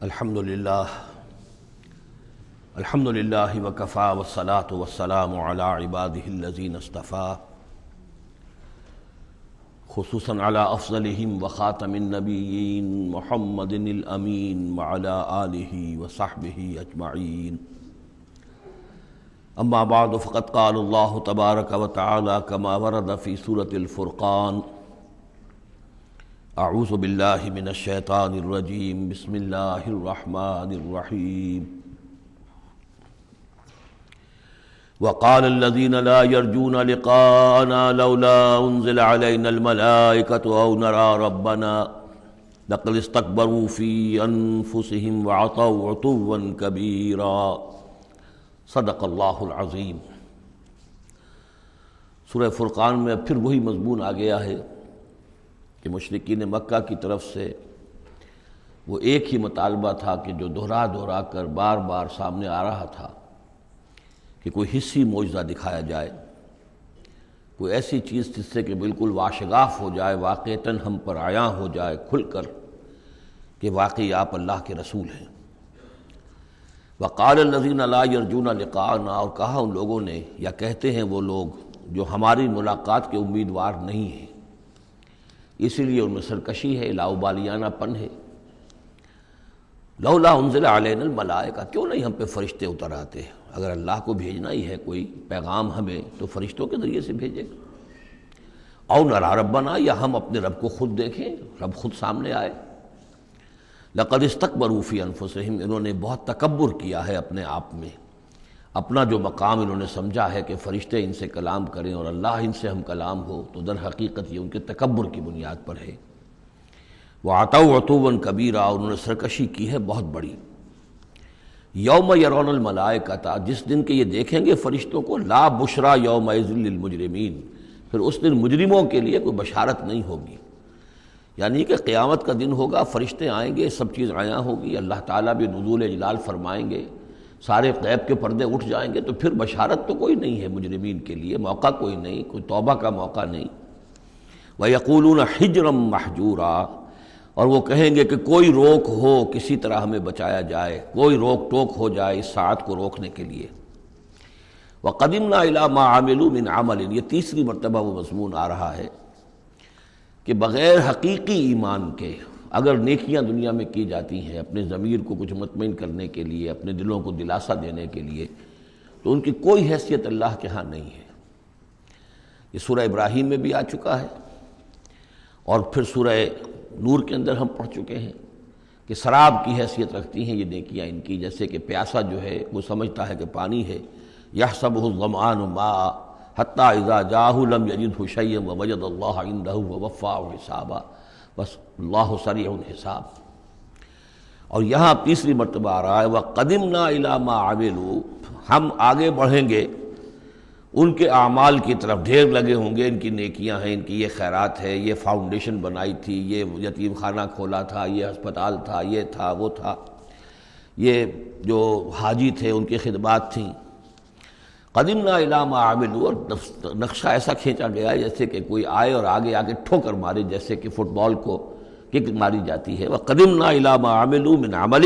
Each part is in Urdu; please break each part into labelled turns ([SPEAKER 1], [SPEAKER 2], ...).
[SPEAKER 1] الحمد للہ وکفی والصلاة والسلام علی عباده الذین اصطفی خصوصا علی افضلہم وخاتم النبیین محمد الامین وعلی آلہ وصحبہ اجمعین اما بعد فقد قال اللہ تبارک وتعالی کما ورد فی سورة الفرقان اعوذ باللہ من الشیطان الرجیم بسم اللہ الرحمن الرحیم وقال الذين لا يرجون لقاءنا لولا انزل علينا الملائكة او نرى ربنا لقد استكبروا في انفسهم وعتوا عتوا كبيرا صدق اللہ العظیم۔ سورہ فرقان میں پھر وہی مضمون آ گیا ہے کہ مشرکین مکہ کی طرف سے وہ ایک ہی مطالبہ تھا کہ جو دہرا دہرا کر بار بار سامنے آ رہا تھا کہ کوئی حصی معجزہ دکھایا جائے، کوئی ایسی چیز جس سے کہ بالکل واشگاف ہو جائے، واقعتاً ہم پر عیاں ہو جائے کھل کر کہ واقعی آپ اللہ کے رسول ہیں۔ وقال الذین لا یرجون لقاءنا، اور کہا ان لوگوں نے، یا کہتے ہیں وہ لوگ جو ہماری ملاقات کے امیدوار نہیں ہیں، اسی لیے ان میں سرکشی ہے، لاؤبالیانہ پن ہے۔ لولا انزل علینا الملائکہ، کیوں نہیں ہم پہ فرشتے اتر آتے؟ اگر اللہ کو بھیجنا ہی ہے کوئی پیغام ہمیں تو فرشتوں کے ذریعے سے بھیجے گا۔ او نرى ربنا، یا ہم اپنے رب کو خود دیکھیں، رب خود سامنے آئے۔ لقد استکبروا فی انفسہم، انہوں نے بہت تکبر کیا ہے اپنے آپ میں، اپنا جو مقام انہوں نے سمجھا ہے کہ فرشتے ان سے کلام کریں اور اللہ ان سے ہم کلام ہو، تو در حقیقت یہ ان کے تکبر کی بنیاد پر ہے۔ وعتوا عتوا کبیرا، انہوں نے سرکشی کی ہے بہت بڑی۔ یوم یرون الملائکۃ، جس دن کہ یہ دیکھیں گے فرشتوں کو، لا بشرا یومئذ للمجرمین، پھر اس دن مجرموں کے لیے کوئی بشارت نہیں ہوگی۔ یعنی کہ قیامت کا دن ہوگا، فرشتے آئیں گے، سب چیز عیاں ہوگی، اللہ تعالیٰ بھی نزول جلال فرمائیں گے، سارے غیب کے پردے اٹھ جائیں گے، تو پھر بشارت تو کوئی نہیں ہے مجرمین کے لیے، موقع کوئی نہیں، کوئی توبہ کا موقع نہیں۔ وَيَقُولُونَ حِجْرًا مَحْجُورًا، اور وہ کہیں گے کہ کوئی روک ہو، کسی طرح ہمیں بچایا جائے، کوئی روک ٹوک ہو جائے اس ساعت کو روکنے کے لیے۔ وَقَدِمْنَا إِلَىٰ مَا عَمِلُوا مِنْ عَمَلٍ، یہ تیسری مرتبہ وہ مضمون آ رہا ہے کہ بغیر حقیقی ایمان کے اگر نیکیاں دنیا میں کی جاتی ہیں اپنے ضمیر کو کچھ مطمئن کرنے کے لیے، اپنے دلوں کو دلاسا دینے کے لیے، تو ان کی کوئی حیثیت اللہ کے ہاں نہیں ہے۔ یہ سورہ ابراہیم میں بھی آ چکا ہے، اور پھر سورہ نور کے اندر ہم پڑھ چکے ہیں کہ سراب کی حیثیت رکھتی ہیں یہ نیکیاں ان کی، جیسے کہ پیاسا جو ہے وہ سمجھتا ہے کہ پانی ہے، یحسبہ الظمآن ماء حتی اذا جاءہ لم یجدہ شیئا ووجد اللہ عندہ ووفاہ حسابا، بس اللہ سریع الحساب۔ اور یہاں تیسری مرتبہ آ رہا ہے وَقَدِمْنَا إِلَىٰ مَا عَمِلُوا، ہم آگے بڑھیں گے ان کے اعمال کی طرف، ڈھیر لگے ہوں گے، ان کی نیکیاں ہیں، ان کی یہ خیرات ہے، یہ فاؤنڈیشن بنائی تھی، یہ یتیم خانہ کھولا تھا، یہ ہسپتال تھا، یہ تھا وہ تھا، یہ جو حاجی تھے ان کی خدمات تھیں۔ قدمنا الی ما عملوا، اور نقشہ ایسا کھینچا گیا ہے جیسے کہ کوئی آئے اور آگے آگے ٹھوکر مارے، جیسے کہ فٹ بال کو کک ماری جاتی ہے۔ وقدمنا الی ما عملوا من عمل،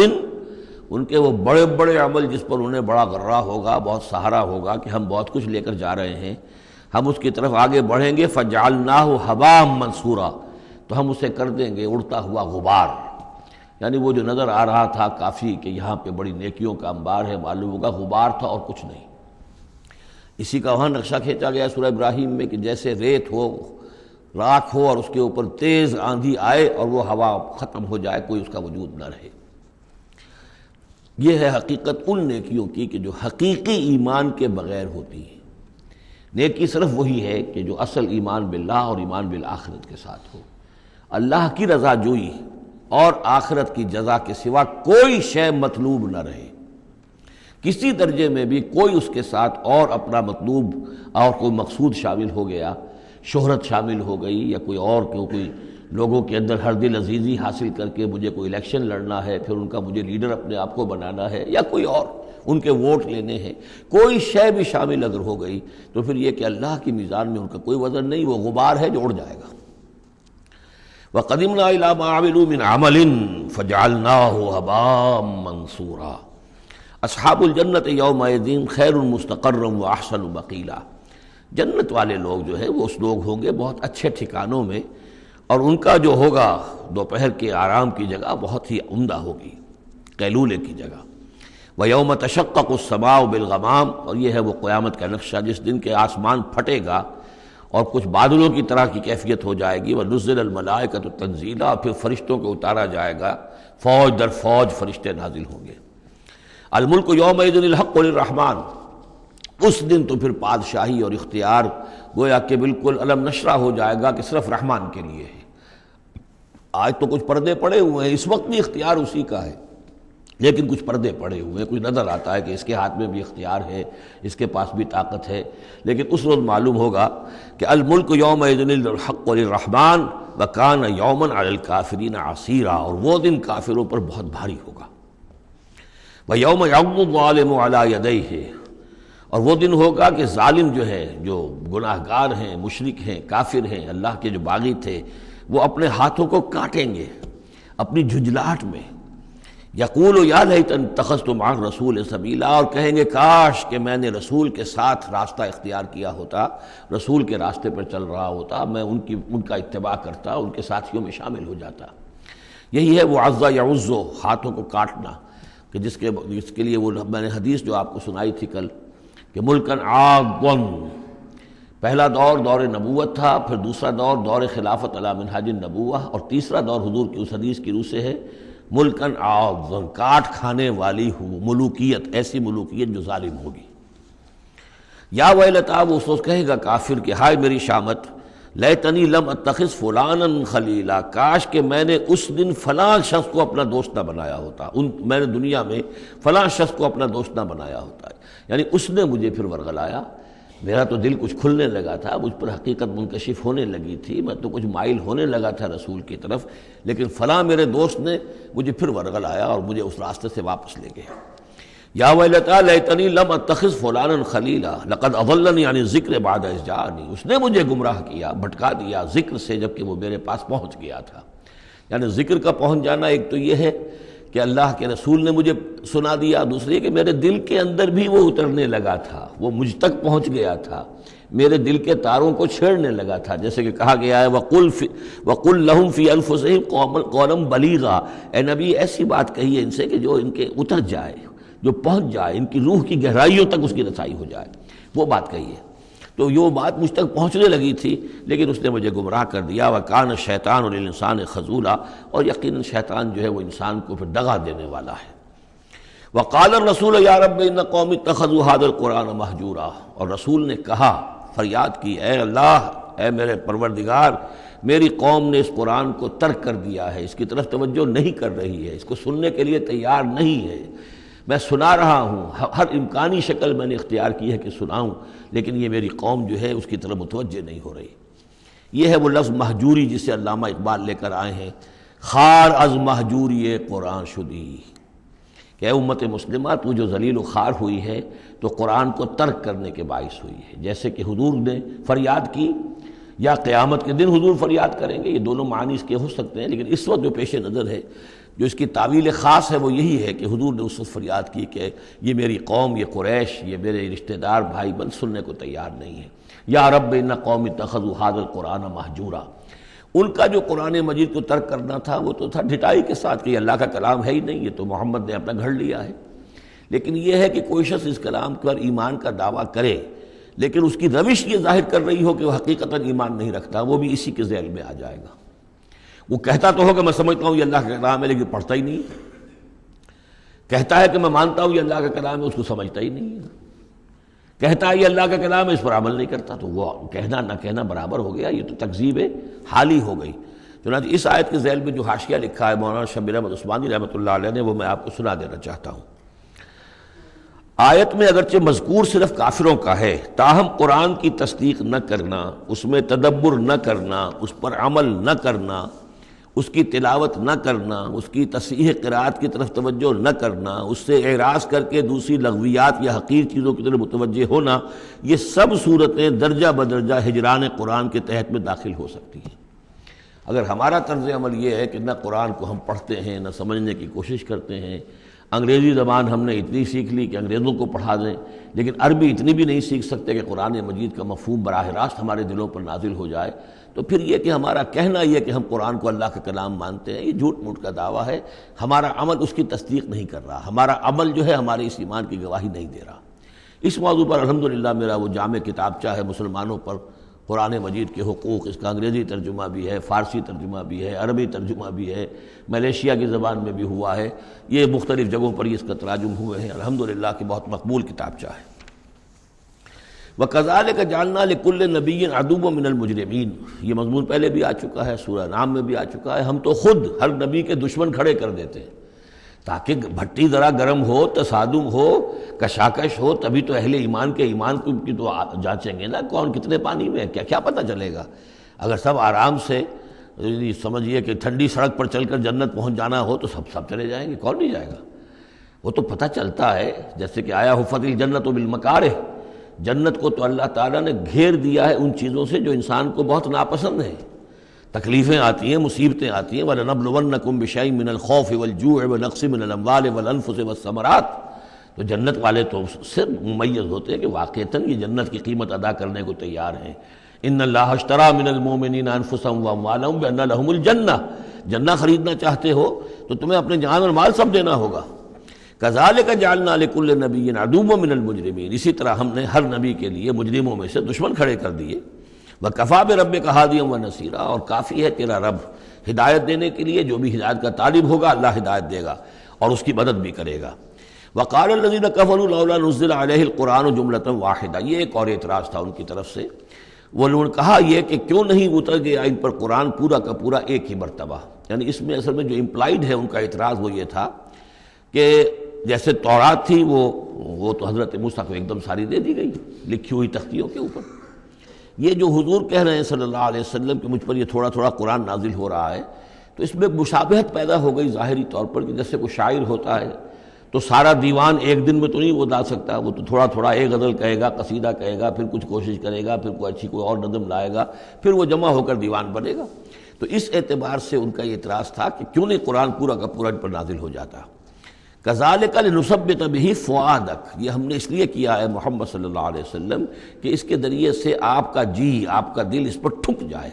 [SPEAKER 1] ان کے وہ بڑے بڑے عمل جس پر انہیں بڑا غرہ ہوگا، بہت سہارا ہوگا کہ ہم بہت کچھ لے کر جا رہے ہیں، ہم اس کی طرف آگے بڑھیں گے۔ فجعلناہ ھباء منثورا، تو ہم اسے کر دیں گے اڑتا ہوا غبار۔ یعنی وہ جو نظر آ رہا تھا کافی کہ یہاں پہ بڑی نیکیوں کا انبار ہے، معلوم ہوگا غبار تھا اور کچھ نہیں۔ اسی کا وہاں نقشہ کھینچا گیا سورہ ابراہیم میں کہ جیسے ریت ہو، راکھ ہو، اور اس کے اوپر تیز آندھی آئے اور وہ ہوا ختم ہو جائے، کوئی اس کا وجود نہ رہے۔ یہ ہے حقیقت ان نیکیوں کی کہ جو حقیقی ایمان کے بغیر ہوتی ہیں۔ نیکی صرف وہی ہے کہ جو اصل ایمان باللہ اور ایمان بالآخرت کے ساتھ ہو، اللہ کی رضا جوئی اور آخرت کی جزا کے سوا کوئی شے مطلوب نہ رہے، کسی درجے میں بھی کوئی اس کے ساتھ اور اپنا مطلوب اور کوئی مقصود شامل ہو گیا، شہرت شامل ہو گئی، یا کوئی اور کوئی لوگوں کے اندر ہر دل عزیزی حاصل کر کے مجھے کوئی الیکشن لڑنا ہے، پھر ان کا مجھے لیڈر اپنے آپ کو بنانا ہے، یا کوئی اور ان کے ووٹ لینے ہیں، کوئی شے بھی شامل اگر ہو گئی تو پھر یہ کہ اللہ کی میزان میں ان کا کوئی وزن نہیں، وہ غبار ہے جو اڑ جائے گا۔ وَقَدِمْنَا إِلَىٰ مَا عَمِلُوا مِنْ عَمَلٍ فَجَعَلْنَاهُ هَبَاءً مَنْثُورًا اصحاب الجنت یومئذ خیر مستقرا واحسن مقیلا، جنت والے لوگ جو ہیں وہ اس لوگ ہوں گے بہت اچھے ٹھکانوں میں، اور ان کا جو ہوگا دوپہر کے آرام کی جگہ بہت ہی عمدہ ہوگی، قیلولے کی جگہ۔ وَيَوْمَ تَشَقَّقُ السَّمَاءُ بِالْغَمَامِ، اور یہ ہے وہ قیامت کا نقشہ جس دن کے آسمان پھٹے گا اور کچھ بادلوں کی طرح کی کیفیت ہو جائے گی۔ وَنُزِّلَ الْمَلَائِكَةُ تَنزِيلًا، پھر فرشتوں کو اتارا جائے گا، فوج در فوج فرشتے نازل ہوں گے۔ الملک یومئذ الحق للرحمن، اس دن تو پھر بادشاہی اور اختیار گویا کہ بالکل علم نشرہ ہو جائے گا کہ صرف رحمان کے لیے ہے۔ آج تو کچھ پردے پڑے ہوئے ہیں، اس وقت بھی اختیار اسی کا ہے، لیکن کچھ پردے پڑے ہوئے ہیں، کچھ نظر آتا ہے کہ اس کے ہاتھ میں بھی اختیار ہے، اس کے پاس بھی طاقت ہے، لیکن اس روز معلوم ہوگا کہ الملک یومئذ الحق للرحمن وکان یوما علی الکافرین عسیرا، اور وہ دن کافروں پر بہت بھاری ہوگا۔ وَيَوْمَ يَعْضُ الظَّالِمُ عَلَىٰ يَدَيْهِ، اور وہ دن ہوگا کہ ظالم جو ہے، جو گناہ گار ہیں، مشرک ہیں، کافر ہیں، اللہ کے جو باغی تھے، وہ اپنے ہاتھوں کو کاٹیں گے اپنی جھنجھلاہٹ میں۔ یقول یا لیتنی اتخذت مع الرسول سبیلا، اور کہیں گے کاش کہ میں نے رسول کے ساتھ راستہ اختیار کیا ہوتا، رسول کے راستے پر چل رہا ہوتا، میں ان کا اتباع کرتا، ان کے ساتھیوں میں شامل ہو جاتا۔ یہی ہے وہ عض یعض، ہاتھوں کو کاٹنا، کہ جس کے لیے وہ میں نے حدیث جو آپ کو سنائی تھی کل کہ ملکن عاضن، پہلا دور دور نبوت تھا، پھر دوسرا دور دور خلافت علی منہاج النبوہ، اور تیسرا دور حضور کی اس حدیث کی روح سے ہے ملکن عاضن، کاٹ کھانے والی ملوکیت، ایسی ملوکیت جو ظالم ہوگی۔ یا ویلتا، وہ سوچ کہے گا کافر کہ ہائے میری شامت، لیتنی لم اتخذ فلانا خلیلا، کاش کہ میں نے اس دن فلاں شخص کو اپنا دوست نہ بنایا ہوتا، میں نے دنیا میں فلاں شخص کو اپنا دوست نہ بنایا ہوتا، یعنی اس نے مجھے پھر ورغلایا، میرا تو دل کچھ کھلنے لگا تھا، مجھ پر حقیقت منکشف ہونے لگی تھی، میں تو کچھ مائل ہونے لگا تھا رسول کی طرف، لیکن فلاں میرے دوست نے مجھے پھر ورغلایا اور مجھے اس راستے سے واپس لے گئے۔ یا ویلتا لیتنی لم اتخذ فلانا خلیلا لقد اضلنی عن الذکر بعد اذ جاءنی، اس نے مجھے گمراہ کیا، بھٹکا دیا ذکر سے جبکہ وہ میرے پاس پہنچ گیا تھا۔ یعنی ذکر کا پہنچ جانا ایک تو یہ ہے کہ اللہ کے رسول نے مجھے سنا دیا، دوسری کہ میرے دل کے اندر بھی وہ اترنے لگا تھا، وہ مجھ تک پہنچ گیا تھا، میرے دل کے تاروں کو چھیڑنے لگا تھا، جیسے کہ کہا گیا ہے وَقُلْ لَهُمْ فِي أَنفُسِهِمْ قَوْلًا بَلِيغًا، اے نبی ایسی بات کہیے ان سے کہ جو ان کے اتر جائے، جو پہنچ جائے، ان کی روح کی گہرائیوں تک اس کی رسائی ہو جائے، وہ بات کہیے۔ تو یہ بات مجھ تک پہنچنے لگی تھی، لیکن اس نے مجھے گمراہ کر دیا۔ وَكَانَ الشَّيْطَانُ لِلْإِنسَانِ خَذُولًا، اور یقیناً شیطان جو ہے وہ انسان کو پھر دغا دینے والا ہے۔ وَقَالَ الرَّسُولُ يَا رَبِّ إِنَّ قَوْمِي اتَّخَذُوا هَٰذَا الْقُرْآنَ مَهْجُورًا، اور رسول نے کہا، فریاد کی، اے اللہ، اے میرے پروردگار، میری قوم نے اس قرآن کو ترک کر دیا ہے، اس کی طرف توجہ نہیں کر رہی ہے، اس کو سننے کے لیے تیار نہیں ہے۔ میں سنا رہا ہوں، ہر امکانی شکل میں نے اختیار کی ہے کہ سناؤں، لیکن یہ میری قوم جو ہے اس کی طرف متوجہ نہیں ہو رہی۔ یہ ہے وہ لفظ مہجوری جسے علامہ اقبال لے کر آئے ہیں، خار از مہجوری قرآن شدی، کہ اے امت مسلمہ تو جو ذلیل و خوار ہوئی ہے تو قرآن کو ترک کرنے کے باعث ہوئی ہے۔ جیسے کہ حضور نے فریاد کی، یا قیامت کے دن حضور فریاد کریں گے، یہ دونوں معنی اس کے ہو سکتے ہیں، لیکن اس وقت جو پیش نظر ہے، جو اس کی تعویل خاص ہے، وہ یہی ہے کہ حضور نے اس وقت فریاد کی کہ یہ میری قوم، یہ قریش، یہ میرے رشتہ دار بھائی بند سننے کو تیار نہیں ہے۔ یا رب ان قوم اتخذوا ھذا القرآن مہجورا، ان کا جو قرآن مجید کو ترک کرنا تھا وہ تو تھا ڈھٹائی کے ساتھ کہ یہ اللہ کا کلام ہے ہی نہیں، یہ تو محمد نے اپنا گھڑ لیا ہے۔ لیکن یہ ہے کہ کوئی شخص اس کلام پر ایمان کا دعویٰ کرے، لیکن اس کی روش یہ ظاہر کر رہی ہو کہ وہ حقیقتاً ایمان نہیں رکھتا، وہ بھی اسی کے ذیل میں آ جائے گا۔ وہ کہتا تو ہو کہ میں سمجھتا ہوں یہ اللہ کا کلام ہے، لیکن پڑھتا ہی نہیں، کہتا ہے کہ میں مانتا ہوں یہ اللہ کا کلام ہے، اس کو سمجھتا ہی نہیں ہے، کہتا ہے یہ اللہ کا کلام ہے، اس پر عمل نہیں کرتا، تو وہ کہنا نہ کہنا برابر ہو گیا، یہ تو تکذیب حالی ہو گئی۔ چنانچہ اس آیت کے ذیل میں جو حاشیہ لکھا ہے مولانا شبیر احمد عثمانی رحمۃ اللہ علیہ نے، وہ میں آپ کو سنا دینا چاہتا ہوں۔ آیت میں اگرچہ مذکور صرف کافروں کا ہے، تاہم قرآن کی تصدیق نہ کرنا، اس میں تدبر نہ کرنا، اس پر عمل نہ کرنا، اس کی تلاوت نہ کرنا، اس کی تصحیح قرأت کی طرف توجہ نہ کرنا، اس سے اعراض کر کے دوسری لغویات یا حقیر چیزوں کی طرف متوجہ ہونا، یہ سب صورتیں درجہ بدرجہ ہجران قرآن کے تحت میں داخل ہو سکتی ہیں۔ اگر ہمارا طرز عمل یہ ہے کہ نہ قرآن کو ہم پڑھتے ہیں نہ سمجھنے کی کوشش کرتے ہیں، انگریزی زبان ہم نے اتنی سیکھ لی کہ انگریزوں کو پڑھا دیں، لیکن عربی اتنی بھی نہیں سیکھ سکتے کہ قرآن مجید کا مفہوم براہ راست ہمارے دلوں پر نازل ہو جائے، تو پھر یہ کہ ہمارا کہنا یہ کہ ہم قرآن کو اللہ کا کلام مانتے ہیں، یہ جھوٹ موٹ کا دعویٰ ہے۔ ہمارا عمل اس کی تصدیق نہیں کر رہا، ہمارا عمل جو ہے ہمارے اس ایمان کی گواہی نہیں دے رہا۔ اس موضوع پر الحمدللہ میرا وہ جامع کتابچہ ہے مسلمانوں پر قرآن مجید کے حقوق، اس کا انگریزی ترجمہ بھی ہے، فارسی ترجمہ بھی ہے، عربی ترجمہ بھی ہے، ملیشیا کی زبان میں بھی ہوا ہے، یہ مختلف جگہوں پر اس کا تراجم ہوئے ہیں، الحمدللہ کہ بہت مقبول کتابچہ ہے۔ وَكَذَلِكَ جَعَلْنَا لِكُلِّ نَبِيٍّ عَدُوًّا مِّنَ الْمُجْرِمِينَ، یہ مضمون پہلے بھی آ چکا ہے، سورہ انعام میں بھی آ چکا ہے۔ ہم تو خود ہر نبی کے دشمن کھڑے کر دیتے ہیں تاکہ بھٹی ذرا گرم ہو، تصادم ہو، کشاکش ہو، تبھی تو اہل ایمان کے ایمان کی تو جانچیں گے نا کون کتنے پانی میں ہے، کیا پتہ چلے گا۔ اگر سب آرام سے سمجھیے کہ ٹھنڈی سڑک پر چل کر جنت پہنچ جانا ہو تو سب چلے جائیں گے، کون نہیں جائے گا؟ وہ تو پتہ چلتا ہے، جیسے کہ آیا حفت الجنت بالمکارہ، جنت کو تو اللہ تعالیٰ نے گھیر دیا ہے ان چیزوں سے جو انسان کو بہت ناپسند ہیں۔ تکلیفیں آتی ہیں، مصیبتیں آتی ہیں، وَلَنَبْلُوَنَّكُمْ بِشَيْءٍ مِّنَ الْخَوْفِ وَالْجُوعِ وَنَقْصٍ مِّنَ الْأَمْوَالِ وَالْأَنفُسِ وَالثَّمَرَاتِ، تو جنت والے تو صرف ممیز ہوتے ہیں کہ واقعتاً یہ جنت کی قیمت ادا کرنے کو تیار ہیں۔ إِنَّ اللَّهَ اشْتَرَىٰ مِنَ الْمُؤْمِنِينَ أَنفُسَهُمْ وَأَمْوَالَهُمْ بِأَنَّ لَهُمُ الْجَنَّةَ، جنت خریدنا چاہتے ہو تو تمہیں اپنے جان اور مال سب دینا ہوگا۔ كَذَلِكَ جَعَلْنَا لِكُلِّ نَبِيٍّ عَدُوًّا مِّنَ الْمُجْرِمِينَ، اسی طرح ہم نے ہر نبی کے لیے مجرموں میں سے دشمن کھڑے کر دیے۔ وَكَفَىٰ بِرَبِّكَ هَادِيًا وَنَصِيرًا، اور کافی ہے تیرا رب ہدایت دینے کے لیے، جو بھی ہدایت کا طالب ہوگا اللہ ہدایت دے گا اور اس کی مدد بھی کرے گا۔ وَقَالَ الَّذِينَ كَفَرُوا لَوْلَا نُزِّلَ عَلَيْهِ الْقُرْآنُ جُمْلَةً وَاحِدَةً، یہ ایک اور اعتراض تھا ان کی طرف سے، وہ لوگوں نے کہا یہ کہ کیوں نہیں اتر گیا ان پر قرآن پورا کا پورا ایک ہی مرتبہ، یعنی اس میں اصل میں جو امپلائڈ ہے ان کا اعتراض وہ یہ تھا کہ جیسے تورات تھی وہ تو حضرت موسیٰ کو ایک دم ساری دے دی گئی لکھی ہوئی تختیوں کے اوپر، یہ جو حضور کہہ رہے ہیں صلی اللہ علیہ وسلم کہ مجھ پر یہ تھوڑا تھوڑا قرآن نازل ہو رہا ہے، تو اس میں مشابہت پیدا ہو گئی ظاہری طور پر کہ جیسے کوئی شاعر ہوتا ہے تو سارا دیوان ایک دن میں تو نہیں وہ لا سکتا، وہ تو تھوڑا تھوڑا ایک غزل کہے گا، قصیدہ کہے گا، پھر کچھ کوشش کرے گا، پھر کوئی اچھی کوئی اور نظم لائے گا، پھر وہ جمع ہو کر دیوان بنے گا۔ تو اس اعتبار سے ان کا یہ اعتراض تھا کہ کیوں نہیں قرآن پورا کا پورا ان پر نازل ہو جاتا۔ كَذَلِكَ لِنُثَبِّتَ بِهِ فُؤَادَكَ، یہ ہم نے اس لیے کیا ہے محمد صلی اللہ علیہ وسلم کہ اس کے ذریعے سے آپ کا جی، آپ کا دل اس پر ٹھک جائے۔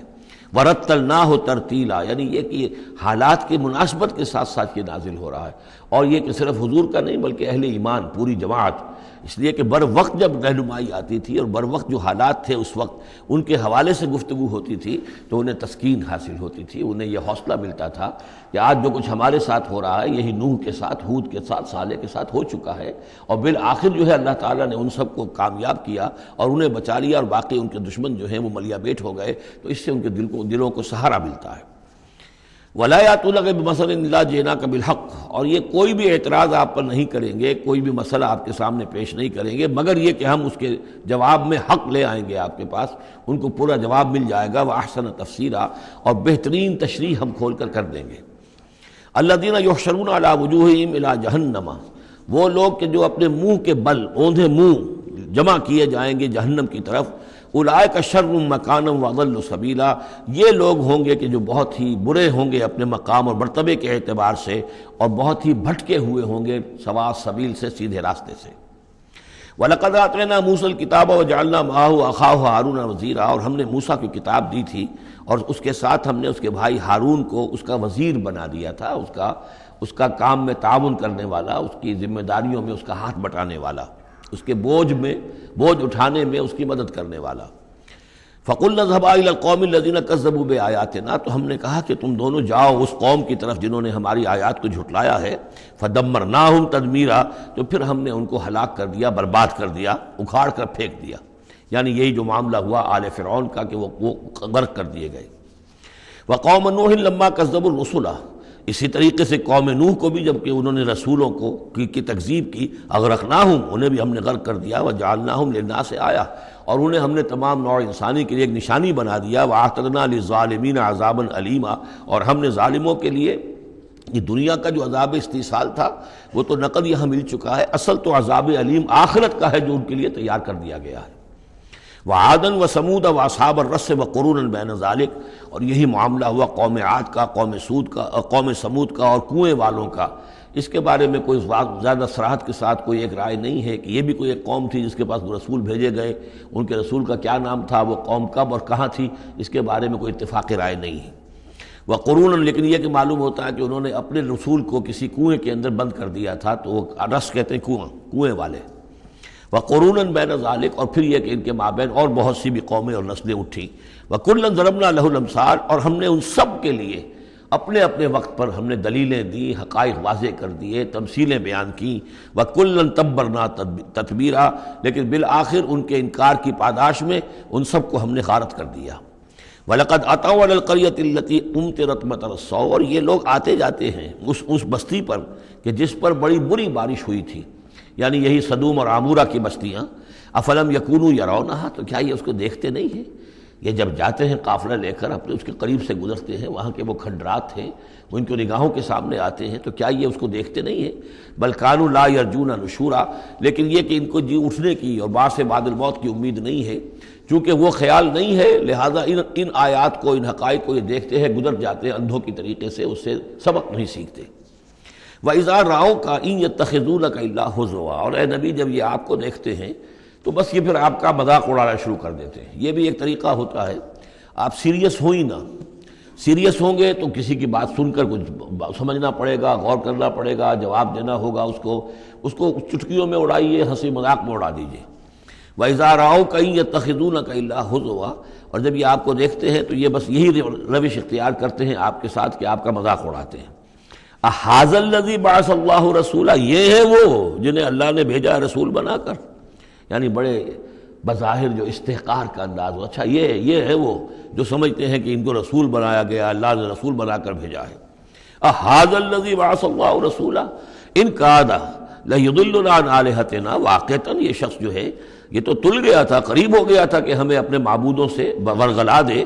[SPEAKER 1] وَرَتَّلْنَاهُ تَرْتِيلًا، یعنی یہ کہ حالات کی مناسبت کے ساتھ ساتھ یہ نازل ہو رہا ہے، اور یہ کہ صرف حضور کا نہیں بلکہ اہل ایمان پوری جماعت، اس لیے کہ بر وقت جب رہنمائی آتی تھی اور بر وقت جو حالات تھے اس وقت ان کے حوالے سے گفتگو ہوتی تھی تو انہیں تسکین حاصل ہوتی تھی، انہیں یہ حوصلہ ملتا تھا کہ آج جو کچھ ہمارے ساتھ ہو رہا ہے یہی نوح کے ساتھ، ہود کے ساتھ، صالح کے ساتھ ہو چکا ہے، اور بالآخر جو ہے اللہ تعالیٰ نے ان سب کو کامیاب کیا اور انہیں بچا لیا، اور باقی ان کے دشمن جو ہیں وہ ملیا بیٹ ہو گئے، تو اس سے ان کے دلوں کو سہارا ملتا ہے۔ وَلَا يَأْتُونَكَ بِمَثَلٍ إِلَّا جِئْنَاكَ بِالْحَقِّ، اور یہ کوئی بھی اعتراض آپ پر نہیں کریں گے، کوئی بھی مسئلہ آپ کے سامنے پیش نہیں کریں گے مگر یہ کہ ہم اس کے جواب میں حق لے آئیں گے آپ کے پاس، ان کو پورا جواب مل جائے گا، وَأَحْسَنَ تَفْسِيرًا، اور بہترین تشریح ہم کھول کر دیں گے۔ الَّذِينَ يُحْشَرُونَ عَلَىٰ وُجُوهِهِمْ إِلَىٰ جَهَنَّمَ، وہ لوگ کہ جو اپنے منہ کے بل اوندھے منہ جمع کیے جائیں گے جہنم کی طرف۔ اولئک شر مکانا واضل سبیلا، یہ لوگ ہوں گے کہ جو بہت ہی برے ہوں گے اپنے مقام اور مرتبے کے اعتبار سے، اور بہت ہی بھٹکے ہوئے ہوں گے سوا سبیل سے، سیدھے راستے سے۔ وَلَقَدْ آتَيْنَا مُوسَى الْكِتَابَ وَجَعَلْنَا مَعَهُ أَخَاهُ هَارُونَ وَزِيرًا، اور ہم نے موسیٰ کی کتاب دی تھی اور اس کے ساتھ ہم نے اس کے بھائی ہارون کو اس کا وزیر بنا دیا تھا، اس کا کام میں تعاون کرنے والا، اس کی ذمہ داریوں میں اس کا ہاتھ بٹانے والا، اس کے بوجھ اٹھانے میں اس کی مدد کرنے والا۔ فَقُلْنَا اذْهَبَا إِلَى الْقَوْمِ الَّذِينَ كَذَّبُوا بِآيَاتِنَا، تو ہم نے کہا کہ تم دونوں جاؤ اس قوم کی طرف جنہوں نے ہماری آیات کو جھٹلایا ہے۔ فَدَمَّرْنَاهُمْ تَدْمِيرًا، تو پھر ہم نے ان کو ہلاک کر دیا، برباد کر دیا، اکھاڑ کر پھینک دیا، یعنی یہی جو معاملہ ہوا آل فرعون کا کہ وہ غرق کر دیے گئے۔ وَقَوْمَ نُوحٍ لَمَّا كَذَّبُوا الرُّسُلَ، اسی طریقے سے قوم نوح کو بھی جب کہ انہوں نے رسولوں کی تکذیب کی، اغرقناہم، انہیں بھی ہم نے غرق کر دیا، وجعلناہم للناس آیہ، اور انہیں ہم نے تمام نوع انسانی کے لیے ایک نشانی بنا دیا، وَأَعْتَدْنَا لِلظَّالِمِينَ عَذَابًا أَلِيمًا، اور ہم نے ظالموں کے لیے یہ دنیا کا جو عذاب استیصال تھا وہ تو نقد یہاں مل چکا ہے، اصل تو عذاب علیم آخرت کا ہے جو ان کے لیے تیار کر دیا گیا ہے۔ وعادا وثمود واصحاب الرس وقرونا بین ذلک، اور یہی معاملہ ہوا قوم عاد کا، قوم ثمود کا اور کنویں والوں کا۔ اس کے بارے میں کوئی زیادہ صراحت کے ساتھ کوئی ایک رائے نہیں ہے کہ یہ بھی کوئی ایک قوم تھی جس کے پاس وہ رسول بھیجے گئے، ان کے رسول کا کیا نام تھا، وہ قوم کب اور کہاں تھی، اس کے بارے میں کوئی اتفاقی رائے نہیں ہے۔ وقرون، لیکن یہ کہ معلوم ہوتا ہے کہ انہوں نے اپنے رسول کو کسی کنویں کے اندر بند کر دیا تھا، تو وہ رس کہتے ہیں کنویں والے۔ وقرون بین ذالک، اور پھر یہ کہ ان کے مابین اور بہت سی بھی قومیں اور نسلیں اٹھیں۔ وکلا ضربنا لہ الامثال، اور ہم نے ان سب کے لیے اپنے اپنے وقت پر ہم نے دلیلیں دی، حقائق واضح کر دیے، تمثیلیں بیان کیں۔ وکلا تبرنا تتبیرا، لیکن بالآخر ان کے انکار کی پاداش میں ان سب کو ہم نے غارت کر دیا۔ وَلَقَدْ أَتَوْا عَلَى الْقَرْيَةِ الَّتِي أُمْطِرَتْ مَطَرَ السَّوْءِ، اور یہ لوگ آتے جاتے ہیں اس بستی پر کہ جس پر بڑی بری بارش ہوئی تھی، یعنی یہی سدوم اور عامورہ کی بستیاں۔ افلم یکونوا یرونہا، تو کیا یہ اس کو دیکھتے نہیں ہیں؟ یہ جب جاتے ہیں قافلہ لے کر اپنے اس کے قریب سے گزرتے ہیں، وہاں کے وہ کھنڈرات ہیں وہ ان کی نگاہوں کے سامنے آتے ہیں، تو کیا یہ اس کو دیکھتے نہیں ہیں؟ بل کانوا لا یرجون نشورا، لیکن یہ کہ ان کو جی اٹھنے کی اور بعد سے بعد الموت کی امید نہیں ہے، چونکہ وہ خیال نہیں ہے، لہذا ان آیات کو، ان حقائق کو یہ دیکھتے ہیں، گزر جاتے ہیں اندھوں کی طریقے سے، اس سے سبق نہیں سیکھتے۔ وَإِذَا رَأَوْكَ إِن يَتَّخِذُونَكَ إِلَّا هُزُوًا، اور اے نبی جب یہ آپ کو دیکھتے ہیں تو بس یہ پھر آپ کا مذاق اڑانا شروع کر دیتے ہیں۔ یہ بھی ایک طریقہ ہوتا ہے، آپ سیریس ہو ہی نہ، سیریس ہوں گے تو کسی کی بات سن کر کچھ سمجھنا پڑے گا، غور کرنا پڑے گا، جواب دینا ہوگا اس کو چٹکیوں میں اڑائیے، ہنسی مذاق میں اڑا دیجیے۔ وَإِذَا رَأَوْكَ إِن يَتَّخِذُونَكَ إِلَّا هُزُوًا، اور جب یہ آپ کو دیکھتے ہیں تو یہ بس یہی روش اختیار کرتے ہیں آپ کے ساتھ کہ آپ کا مذاق اڑاتے ہیں۔ أَهَٰذَا الَّذِي بَعَثَ اللَّهُ رَسُولًا، یہ ہے وہ جنہیں اللہ نے بھیجا رسول بنا کر، یعنی بڑے بظاہر جو استحقار کا انداز ہو، اچھا یہ ہے وہ جو سمجھتے ہیں کہ ان کو رسول بنایا گیا، اللہ نے رسول بنا کر بھیجا ہے۔ أَهَٰذَا الَّذِي بَعَثَ اللَّهُ رَسُولًا إِن كَادَ لَيُضِلُّنَا عَنْ آلِهَتِنَا، واقعتاً یہ شخص جو ہے یہ تو تل گیا تھا، قریب ہو گیا تھا کہ ہمیں اپنے معبودوں سے ورغلا دے۔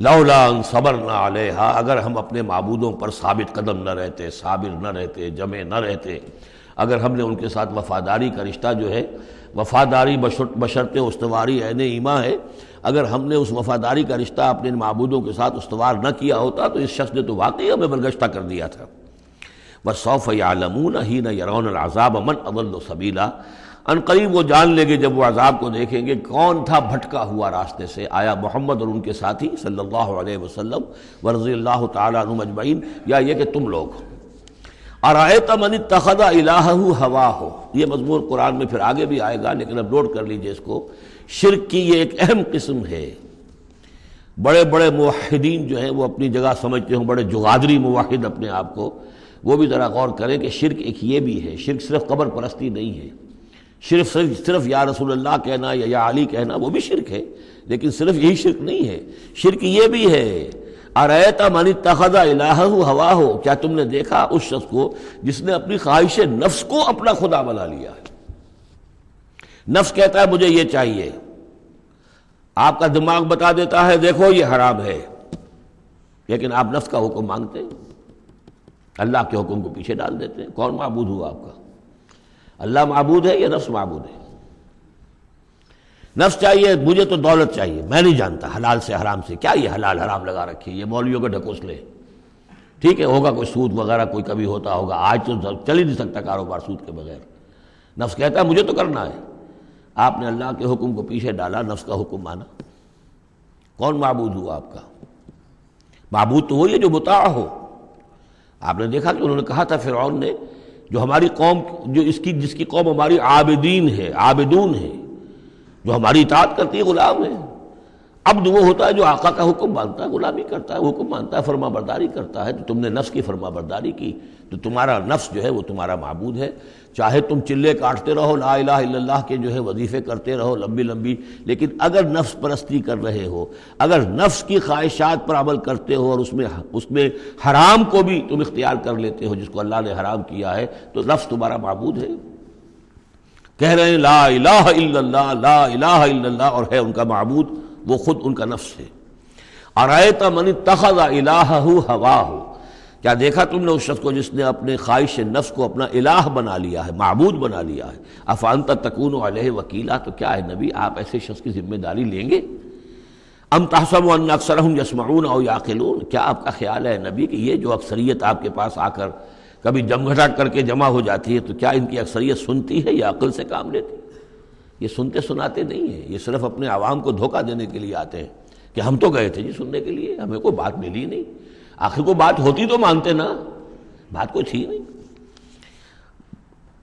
[SPEAKER 1] لولا ان صبرنا علیہا، اگر ہم اپنے معبودوں پر ثابت قدم نہ رہتے، صابر نہ رہتے، جمع نہ رہتے، اگر ہم نے ان کے ساتھ وفاداری کا رشتہ جو ہے، وفاداری بشرط استواری عین ایمان ہے، اگر ہم نے اس وفاداری کا رشتہ اپنے معبودوں کے ساتھ استوار نہ کیا ہوتا تو اس شخص نے تو واقعی ہمیں برگشتہ کر دیا تھا۔ وَسَوْفَ يَعْلَمُونَ حِينَ يَرَوْنَ الْعَذَابَ مَنْ أَضَلُّ سَبِيلًا، ان قریب وہ جان لیں گے جب وہ عذاب کو دیکھیں گے کون تھا بھٹکا ہوا راستے سے۔ آیا محمد اور ان کے ساتھی صلی اللہ علیہ وسلم ورضی اللہ تعالیٰ عنہم اجمعین، یا یہ کہ تم لوگ۔ أَرَأَيْتَ مَنِ اتَّخَذَ إِلَٰهَهُ هَوَاهُ، یہ مضمون قرآن میں پھر آگے بھی آئے گا، لیکن اب نوٹ کر لیجئے اس کو۔ شرک کی یہ ایک اہم قسم ہے، بڑے بڑے موحدین جو ہیں وہ اپنی جگہ سمجھتے ہیں، بڑے جغادری موحد اپنے آپ کو، وہ بھی ذرا غور کریں کہ شرک ایک یہ بھی ہے، شرک صرف قبر پرستی نہیں ہے، صرف یا رسول اللہ کہنا یا علی کہنا وہ بھی شرک ہے، لیکن صرف یہی شرک نہیں ہے، شرک یہ بھی ہے۔ أَرَأَيْتَ مَنِ اتَّخَذَ إِلَٰهَهُ هَوَاهُ، کیا تم نے دیکھا اس شخص کو جس نے اپنی خواہش نفس کو اپنا خدا بنا لیا ہے؟ نفس کہتا ہے مجھے یہ چاہیے، آپ کا دماغ بتا دیتا ہے دیکھو یہ حرام ہے، لیکن آپ نفس کا حکم مانگتے ہیں، اللہ کے حکم کو پیچھے ڈال دیتے ہیں۔ کون معبود ہوا آپ کا؟ اللہ معبود ہے یا نفس معبود ہے؟ نفس چاہیے مجھے تو دولت چاہیے، میں نہیں جانتا حلال سے حرام سے، کیا یہ حلال حرام لگا رکھی، یہ مولویوں کے ڈھکوسلے، ٹھیک ہے ہوگا کوئی سود وغیرہ کوئی کبھی ہوتا ہوگا، آج تو چل ہی نہیں سکتا کاروبار سود کے بغیر۔ نفس کہتا ہے مجھے تو کرنا ہے، آپ نے اللہ کے حکم کو پیچھے ڈالا، نفس کا حکم مانا۔ کون معبود ہوا آپ کا؟ معبود تو وہی ہے جو مطاع ہو۔ آپ نے دیکھا کہ انہوں نے کہا تھا فرعون نے، جو ہماری قوم جو جس کی قوم ہماری عابدین ہے، عابدون ہے، جو ہماری اطاعت کرتی ہے، غلام ہے۔ عبد وہ ہوتا ہے جو آقا کا حکم مانتا ہے، غلامی کرتا ہے، حکم مانتا ہے، فرما برداری کرتا ہے۔ تو تم نے نفس کی فرما برداری کی تو تمہارا نفس جو ہے وہ تمہارا معبود ہے۔ چاہے تم چلے کاٹتے رہو، لا الہ الا اللہ کے جو ہے وظیفے کرتے رہو لمبی لمبی، لیکن اگر نفس پرستی کر رہے ہو، اگر نفس کی خواہشات پر عمل کرتے ہو اور اس میں حرام کو بھی تم اختیار کر لیتے ہو جس کو اللہ نے حرام کیا ہے، تو نفس تمہارا معبود ہے۔ کہہ رہے ہیں لا الہ الا اللہ، لا الہ الا اللہ، اور ہے ان کا معبود وہ خود ان کا نفس ہے۔ أَرَأَيْتَ مَنِ اتَّخَذَ إِلَٰهَهُ هَوَاهُ، کیا دیکھا تم نے اس شخص کو جس نے اپنے خواہش نفس کو اپنا الہ بنا لیا ہے، معبود بنا لیا ہے؟ افانت تکون علیہ وکیلا، تو کیا ہے نبی آپ ایسے شخص کی ذمہ داری لیں گے؟ ام تحسب ان اکثرهم یسمعون او یعقلون، کیا آپ کا خیال ہے نبی کہ یہ جو اکثریت آپ کے پاس آ کر کبھی جمگھٹا کر کے جمع ہو جاتی ہے، تو کیا ان کی اکثریت سنتی ہے یا عقل سے کام لیتی ہے؟ یہ سنتے سناتے نہیں ہیں، یہ صرف اپنے عوام کو دھوکہ دینے کے لیے آتے ہیں کہ ہم تو گئے تھے جی سننے کے لیے، ہمیں کوئی بات ملی نہیں۔ آخر کو بات ہوتی تو مانتے نا، بات کوئی تھی نہیں۔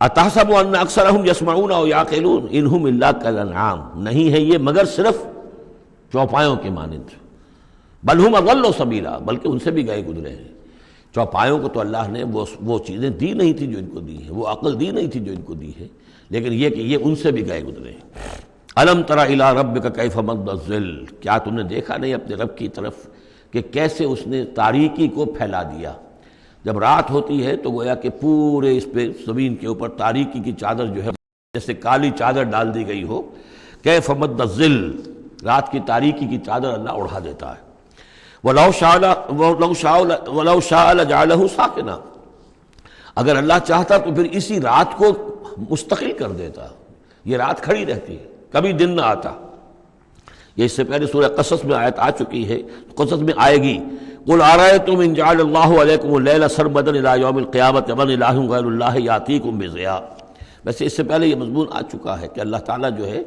[SPEAKER 1] اتحسب ان اکثرهم یسمعون او یعقلون انہم الا کالانعام، نہیں ہے یہ مگر صرف چوپایوں کے مانند، بل ہم اضل سبیلا، بلکہ ان سے بھی گئے گزرے ہیں۔ چوپایوں کو تو اللہ نے وہ چیزیں دی نہیں تھی جو ان کو دی ہیں، وہ عقل دی نہیں تھی جو ان کو دی ہے، لیکن یہ کہ یہ ان سے بھی گئے گزرے ہیں۔ الم تر الی ربک کیف مد الظل، کیا تم نے دیکھا نہیں اپنے رب کی طرف کہ کیسے اس نے تاریکی کو پھیلا دیا؟ جب رات ہوتی ہے تو گویا کہ پورے اس پہ زمین کے اوپر تاریکی کی چادر جو ہے جیسے کالی چادر ڈال دی گئی ہو، کیف مد الظل، رات کی تاریکی کی چادر اللہ اڑا دیتا ہے۔ وَلَوْ شَاءَ لَجَعَلَهُ سَاكِنًا، اگر اللہ چاہتا تو پھر اسی رات کو مستقل کر دیتا، یہ رات کھڑی رہتی ہے، کبھی دن نہ آتا۔ یہ اس سے پہلے سورہ قصص میں آیت آ چکی ہے، قصص میں آئے گی، قُلْ أَرَأَيْتُمْ إِنْ جَعَلَ اللَّهُ عَلَيْكُمُ اللَّيْلَ سَرْمَدًا إِلَىٰ يَوْمِ الْقِيَامَةِ مَنْ إِلَٰهٌ غَيْرُ اللَّهِ يَأْتِيكُمْ بِضِيَاءٍ۔ ویسے اس سے پہلے یہ مضمون آ چکا ہے کہ اللہ تعالیٰ جو ہے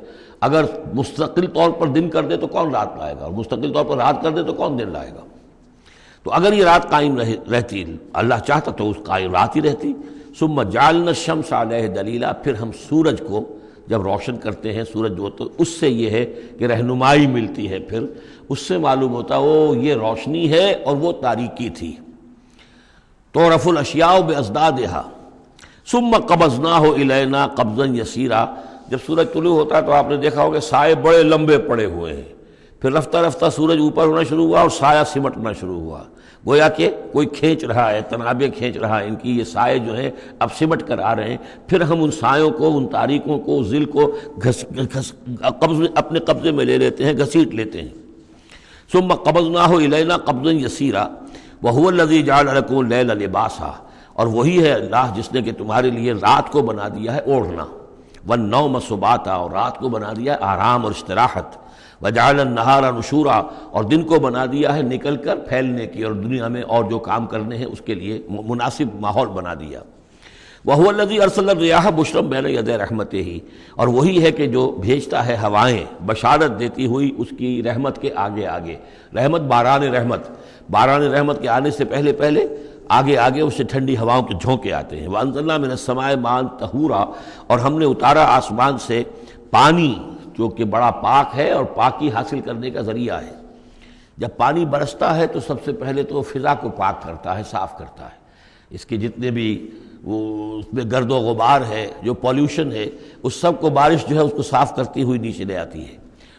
[SPEAKER 1] اگر مستقل طور پر دن کر دے تو کون رات لائے گا، اور مستقل طور پر رات کر دے تو کون دن لائے گا؟ تو اگر یہ رات قائم رہتی، اللہ چاہتا تو اس قائم رات ہی رہتی۔ ثم جعلنا الشمس علیہ دلیلا، پھر ہم سورج کو جب روشن کرتے ہیں، سورج جو تو اس سے یہ ہے کہ رہنمائی ملتی ہے، پھر اس سے معلوم ہوتا وہ یہ روشنی ہے اور وہ تاریکی تھی۔ تعرف الاشیاء بازدادها ثم قبضناہ الینا قبضا یسیرا، جب سورج طلوع ہوتا ہے تو آپ نے دیکھا ہوگا سائے بڑے لمبے پڑے ہوئے ہیں، پھر رفتہ رفتہ سورج اوپر ہونا شروع ہوا اور سایہ سمٹنا شروع ہوا، گویا کہ کوئی کھینچ رہا ہے، تنابیں کھینچ رہا ہے، ان کی یہ سائے جو ہیں اب سمٹ کر آ رہے ہیں، پھر ہم ان سایوں کو، ان تاریکوں کو، ظل کو اپنے قبضے میں لے لیتے ہیں، گھسیٹ لیتے ہیں۔ ثم قبضناہ الینا قبضا یسیرا وہو الذی جعل لکم اللیل لباسا، اور وہی ہے اللہ جس نے کہ تمہارے لیے رات کو بنا دیا ہے اوڑھنا، والنوم سباتا، اور رات کو بنا دیا ہے آرام اور استراحت، وجعل النہار نشورا، اور دن کو بنا دیا ہے نکل کر پھیلنے کی اور دنیا میں اور جو کام کرنے ہیں اس کے لیے مناسب ماحول بنا دیا۔ وَهُوَ الَّذِي أَرْسَلَ الرِّيَاحَ بُشْرًا بَيْنَ يَدَيْ رَحْمَتِهِ، اور وہی ہے کہ جو بھیجتا ہے ہوائیں بشارت دیتی ہوئی اس کی رحمت کے آگے آگے، رحمت باران رحمت کے آنے سے پہلے پہلے آگے آگے اس سے ٹھنڈی ہواؤں کے جھونکے آتے ہیں۔ وَأَنزَلْنَا مِنَ السَّمَاءِ مَاءً طَهُورًا، اور ہم نے اتارا آسمان سے پانی جو کہ بڑا پاک ہے اور پاکی حاصل کرنے کا ذریعہ ہے۔ جب پانی برستا ہے تو سب سے پہلے تو وہ فضا کو پاک کرتا ہے، صاف کرتا ہے، اس کے جتنے بھی وہ اس میں گرد و غبار ہے، جو پولیوشن ہے، اس سب کو بارش جو ہے اس کو صاف کرتی ہوئی نیچے لے آتی ہے،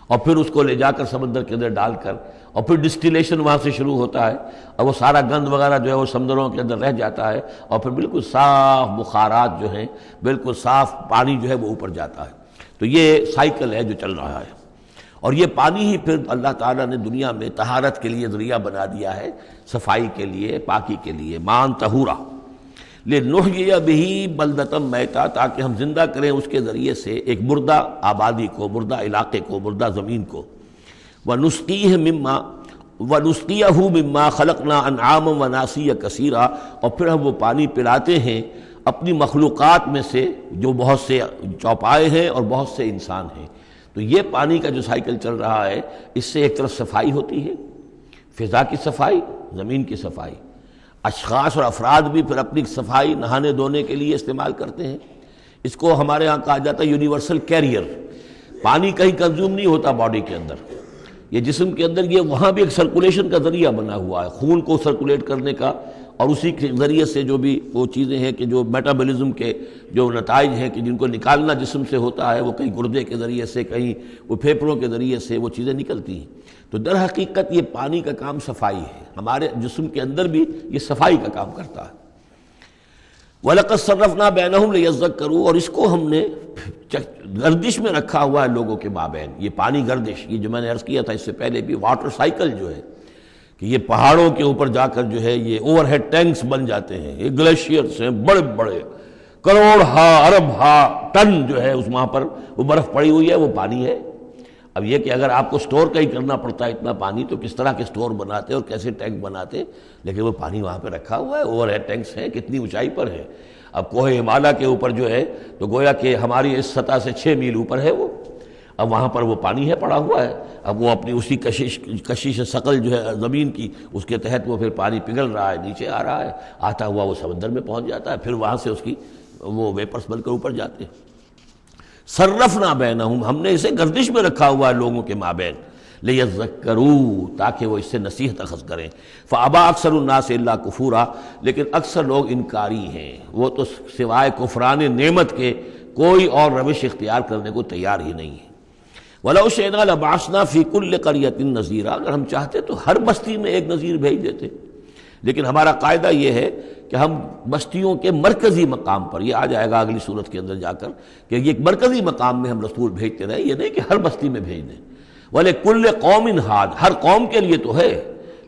[SPEAKER 1] اور پھر اس کو لے جا کر سمندر کے اندر ڈال کر، اور پھر ڈسٹیلیشن وہاں سے شروع ہوتا ہے، اور وہ سارا گند وغیرہ جو ہے وہ سمندروں کے اندر رہ جاتا ہے، اور پھر بالکل صاف بخارات جو ہیں، بالکل صاف پانی جو ہے وہ اوپر جاتا ہے۔ تو یہ سائیکل ہے جو چل رہا ہے، اور یہ پانی ہی پھر اللہ تعالیٰ نے دنیا میں طہارت کے لیے ذریعہ بنا دیا ہے، صفائی کے لیے، پاکی کے لیے، ماء طہورا لنحیی بہ بلدۃ میتا، تاکہ ہم زندہ کریں اس کے ذریعے سے ایک مردہ آبادی کو، مردہ علاقے کو، مردہ زمین کو۔ ونسقیہ مما خلقنا انعاما وناسیا کثیرا، اور پھر ہم وہ پانی پلاتے ہیں اپنی مخلوقات میں سے جو بہت سے چوپائے ہیں اور بہت سے انسان ہیں۔ تو یہ پانی کا جو سائیکل چل رہا ہے، اس سے ایک طرف صفائی ہوتی ہے، فضا کی صفائی، زمین کی صفائی، اشخاص اور افراد بھی پھر اپنی صفائی نہانے دھونے کے لیے استعمال کرتے ہیں۔ اس کو ہمارے ہاں کہا جاتا ہے یونیورسل کیریئر۔ پانی کہیں کنزیوم نہیں ہوتا باڈی کے اندر، یہ جسم کے اندر یہ وہاں بھی ایک سرکولیشن کا ذریعہ بنا ہوا ہے، خون کو سرکولیٹ کرنے کا، اور اسی کے ذریعے سے جو بھی وہ چیزیں ہیں کہ جو میٹابولزم کے جو نتائج ہیں کہ جن کو نکالنا جسم سے ہوتا ہے، وہ کہیں گردے کے ذریعے سے، کہیں وہ پھیپھڑوں کے ذریعے سے وہ چیزیں نکلتی ہیں۔ تو در حقیقت یہ پانی کا کام صفائی ہے، ہمارے جسم کے اندر بھی یہ صفائی کا کام کرتا ہے۔ وَلَقَدْ صَرَّفْنَا بَيْنَهُمْ لِيَذَّكَّرُوا، اور اس کو ہم نے گردش میں رکھا ہوا ہے لوگوں کے مابین، یہ پانی گردش، یہ جو میں نے عرض کیا تھا اس سے پہلے بھی، واٹر سائیکل جو ہے کہ یہ پہاڑوں کے اوپر جا کر جو ہے یہ اوور ہیڈ ٹینکس بن جاتے ہیں، یہ گلیشیئرس ہیں بڑے بڑے، کروڑ ارب ٹن جو ہے اس وہاں پر وہ برف پڑی ہوئی ہے، وہ پانی ہے۔ اب یہ کہ اگر آپ کو سٹور کہیں کرنا پڑتا ہے اتنا پانی تو کس طرح کے سٹور بناتے اور کیسے ٹینک بناتے، لیکن وہ پانی وہاں پہ رکھا ہوا ہے، اوور ہیڈ ٹینکس ہیں، کتنی اونچائی پر ہے۔ اب کوہ ہمالیہ کے اوپر جو ہے تو گویا کہ ہماری اس سطح سے 6 میل اوپر ہے وہ، اب وہاں پر وہ پانی ہے پڑا ہوا ہے، اب وہ اپنی اسی کشش ثقل جو ہے زمین کی، اس کے تحت وہ پھر پانی پگھل رہا ہے، نیچے آ رہا ہے، آتا ہوا وہ سمندر میں پہنچ جاتا ہے، پھر وہاں سے اس کی وہ ویپرس بن کر اوپر جاتے ہیں۔ صرفنا بینہم، ہم نے اسے گردش میں رکھا ہوا ہے لوگوں کے مابین، لیذکروا، تاکہ وہ اس سے نصیحت اخذ کریں۔ فابا اکثر الناس الا کفورا، لیکن اکثر لوگ انکاری ہیں، وہ تو سوائے کفران نعمت کے کوئی اور روش اختیار کرنے کو تیار ہی نہیں ہے۔ وَلَوْ شِئْنَا لَبَعَثْنَا فِي كُلِّ قَرْيَةٍ نَذِيرًا، اگر ہم چاہتے تو ہر بستی میں ایک نذیر بھیج دیتے، لیکن ہمارا قاعدہ یہ ہے کہ ہم بستیوں کے مرکزی مقام پر، یہ آ جائے گا اگلی صورت کے اندر جا کر، کہ یہ ایک مرکزی مقام میں ہم رسول بھیجتے رہے، یہ نہیں کہ ہر بستی میں بھیج دیں۔ وَلِكُلِّ قَوْمٍ ہَادٍ، ہر قوم کے لیے تو ہے،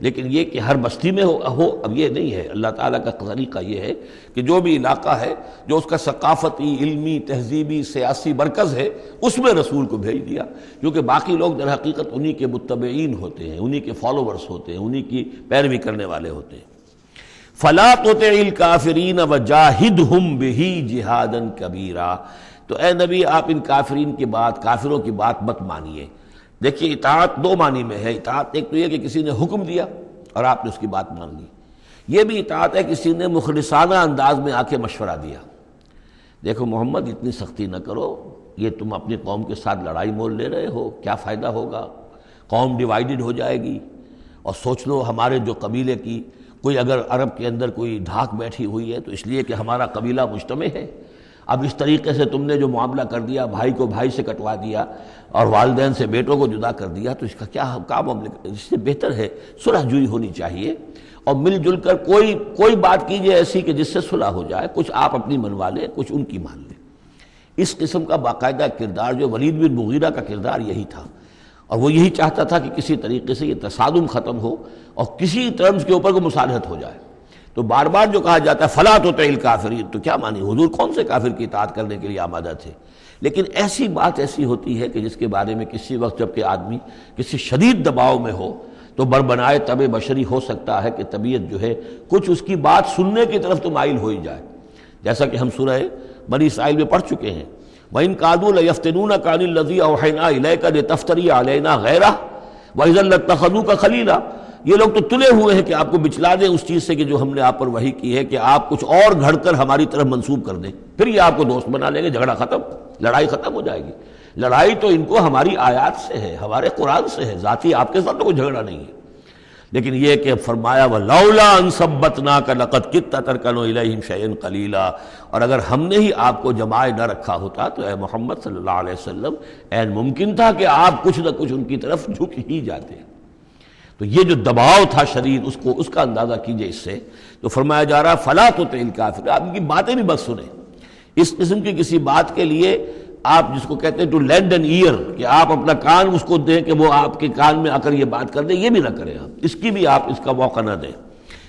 [SPEAKER 1] لیکن یہ کہ ہر بستی میں ہو اب یہ نہیں ہے۔ اللہ تعالیٰ کا طریقہ یہ ہے کہ جو بھی علاقہ ہے، جو اس کا ثقافتی، علمی، تہذیبی، سیاسی مرکز ہے، اس میں رسول کو بھیج دیا، کیونکہ باقی لوگ در حقیقت انہی کے متبعین ہوتے ہیں، انہی کے فالوورز ہوتے ہیں، انہی کی پیروی کرنے والے ہوتے ہیں۔ فَلَا تُطِعِ الْكَافِرِينَ وَجَاهِدْهُمْ بِهِ جِهَادًا كَبِيرًا، تو اے نبی آپ ان کافرین کی بات، کافروں کی بات مت مانیے۔ دیکھیے اطاعت دو معنی میں ہے، اطاعت ایک تو یہ کہ کسی نے حکم دیا اور آپ نے اس کی بات مان لی، یہ بھی اطاعت ہے کسی نے مخلصانہ انداز میں آ کے مشورہ دیا، دیکھو محمد اتنی سختی نہ کرو، یہ تم اپنی قوم کے ساتھ لڑائی مول لے رہے ہو، کیا فائدہ ہوگا، قوم ڈیوائیڈڈ ہو جائے گی، اور سوچ لو ہمارے جو قبیلے کی کوئی اگر عرب کے اندر کوئی دھاک بیٹھی ہوئی ہے تو اس لیے کہ ہمارا قبیلہ مجتمع ہے، اب اس طریقے سے تم نے جو معاملہ کر دیا، بھائی کو بھائی سے کٹوا دیا اور والدین سے بیٹوں کو جدا کر دیا، تو اس کا کیا معاملہ، اس سے بہتر ہے صلح جوئی ہونی چاہیے، اور مل جل کر کوئی بات کیجئے ایسی کہ جس سے صلح ہو جائے، کچھ آپ اپنی منوا لیں، کچھ ان کی مان لیں۔ اس قسم کا باقاعدہ کردار جو ولید بن مغیرہ کا کردار یہی تھا، اور وہ یہی چاہتا تھا کہ کسی طریقے سے یہ تصادم ختم ہو اور کسی ٹرمز کے اوپر کوئی مصالحت ہو جائے۔ تو بار بار جو کہا جاتا ہے فَلَا تُطِعِ الْكَافِرِينَ، تو کیا مانی، حضور کون سے کافر کی اطاعت کرنے کے لیے آمادہ تھے؟ لیکن ایسی بات ایسی ہوتی ہے کہ جس کے بارے میں کسی وقت جب کہ آدمی کسی شدید دباؤ میں ہو تو بربنائے طبع بشری ہو سکتا ہے کہ طبیعت جو ہے کچھ اس کی بات سننے کی طرف تو مائل ہو ہی جائے، جیسا کہ ہم سورہ بنی اسرائیل میں پڑھ چکے ہیں، وَإِن كَادُوا لَيَفْتِنُونَكَ عَنِ الَّذِي أَوْحَيْنَا إِلَيْكَ لِتَفْتَرِيَ عَلَيْنَا غَيْرَهُ وَإِذًا لَّاتَّخَذُوكَ خَلِيلًا، یہ لوگ تو تلے ہوئے ہیں کہ آپ کو بچلا دیں اس چیز سے کہ جو ہم نے آپ پر وحی کی ہے، کہ آپ کچھ اور گھڑ کر ہماری طرف منسوب کر دیں، پھر یہ آپ کو دوست بنا لیں گے، جھگڑا ختم، لڑائی ختم ہو جائے گی۔ لڑائی تو ان کو ہماری آیات سے ہے، ہمارے قرآن سے ہے، ذاتی آپ کے ساتھ تو کوئی جھگڑا نہیں ہے۔ لیکن یہ کہ فرمایا وَلَوْلَا أَن ثَبَّتْنَاكَ لَقَدْ كِدتَّ تَرْكَنُ إِلَيْهِمْ شَيْئًا قَلِيلًا، اور اگر ہم نے ہی آپ کو جمائے نہ رکھا ہوتا تو اے محمد صلی اللہ علیہ وسلم عین ممکن تھا کہ آپ کچھ نہ کچھ ان کی طرف جھک ہی جاتے۔ تو یہ جو دباؤ تھا شدید، اس کا اندازہ کیجئے اس سے، تو فرمایا جا رہا فَلَا تُطِعِ الْكَافِرِينَ، آپ ان کی باتیں بھی بس سنیں، اس قسم کی کسی بات کے لیے آپ جس کو کہتے ہیں ٹو لینڈ این ایئر، کہ آپ اپنا کان اس کو دیں کہ وہ آپ کے کان میں آ کر یہ بات کر دیں، یہ بھی نہ کریں آپ، اس کی بھی آپ اس کا موقع نہ دیں۔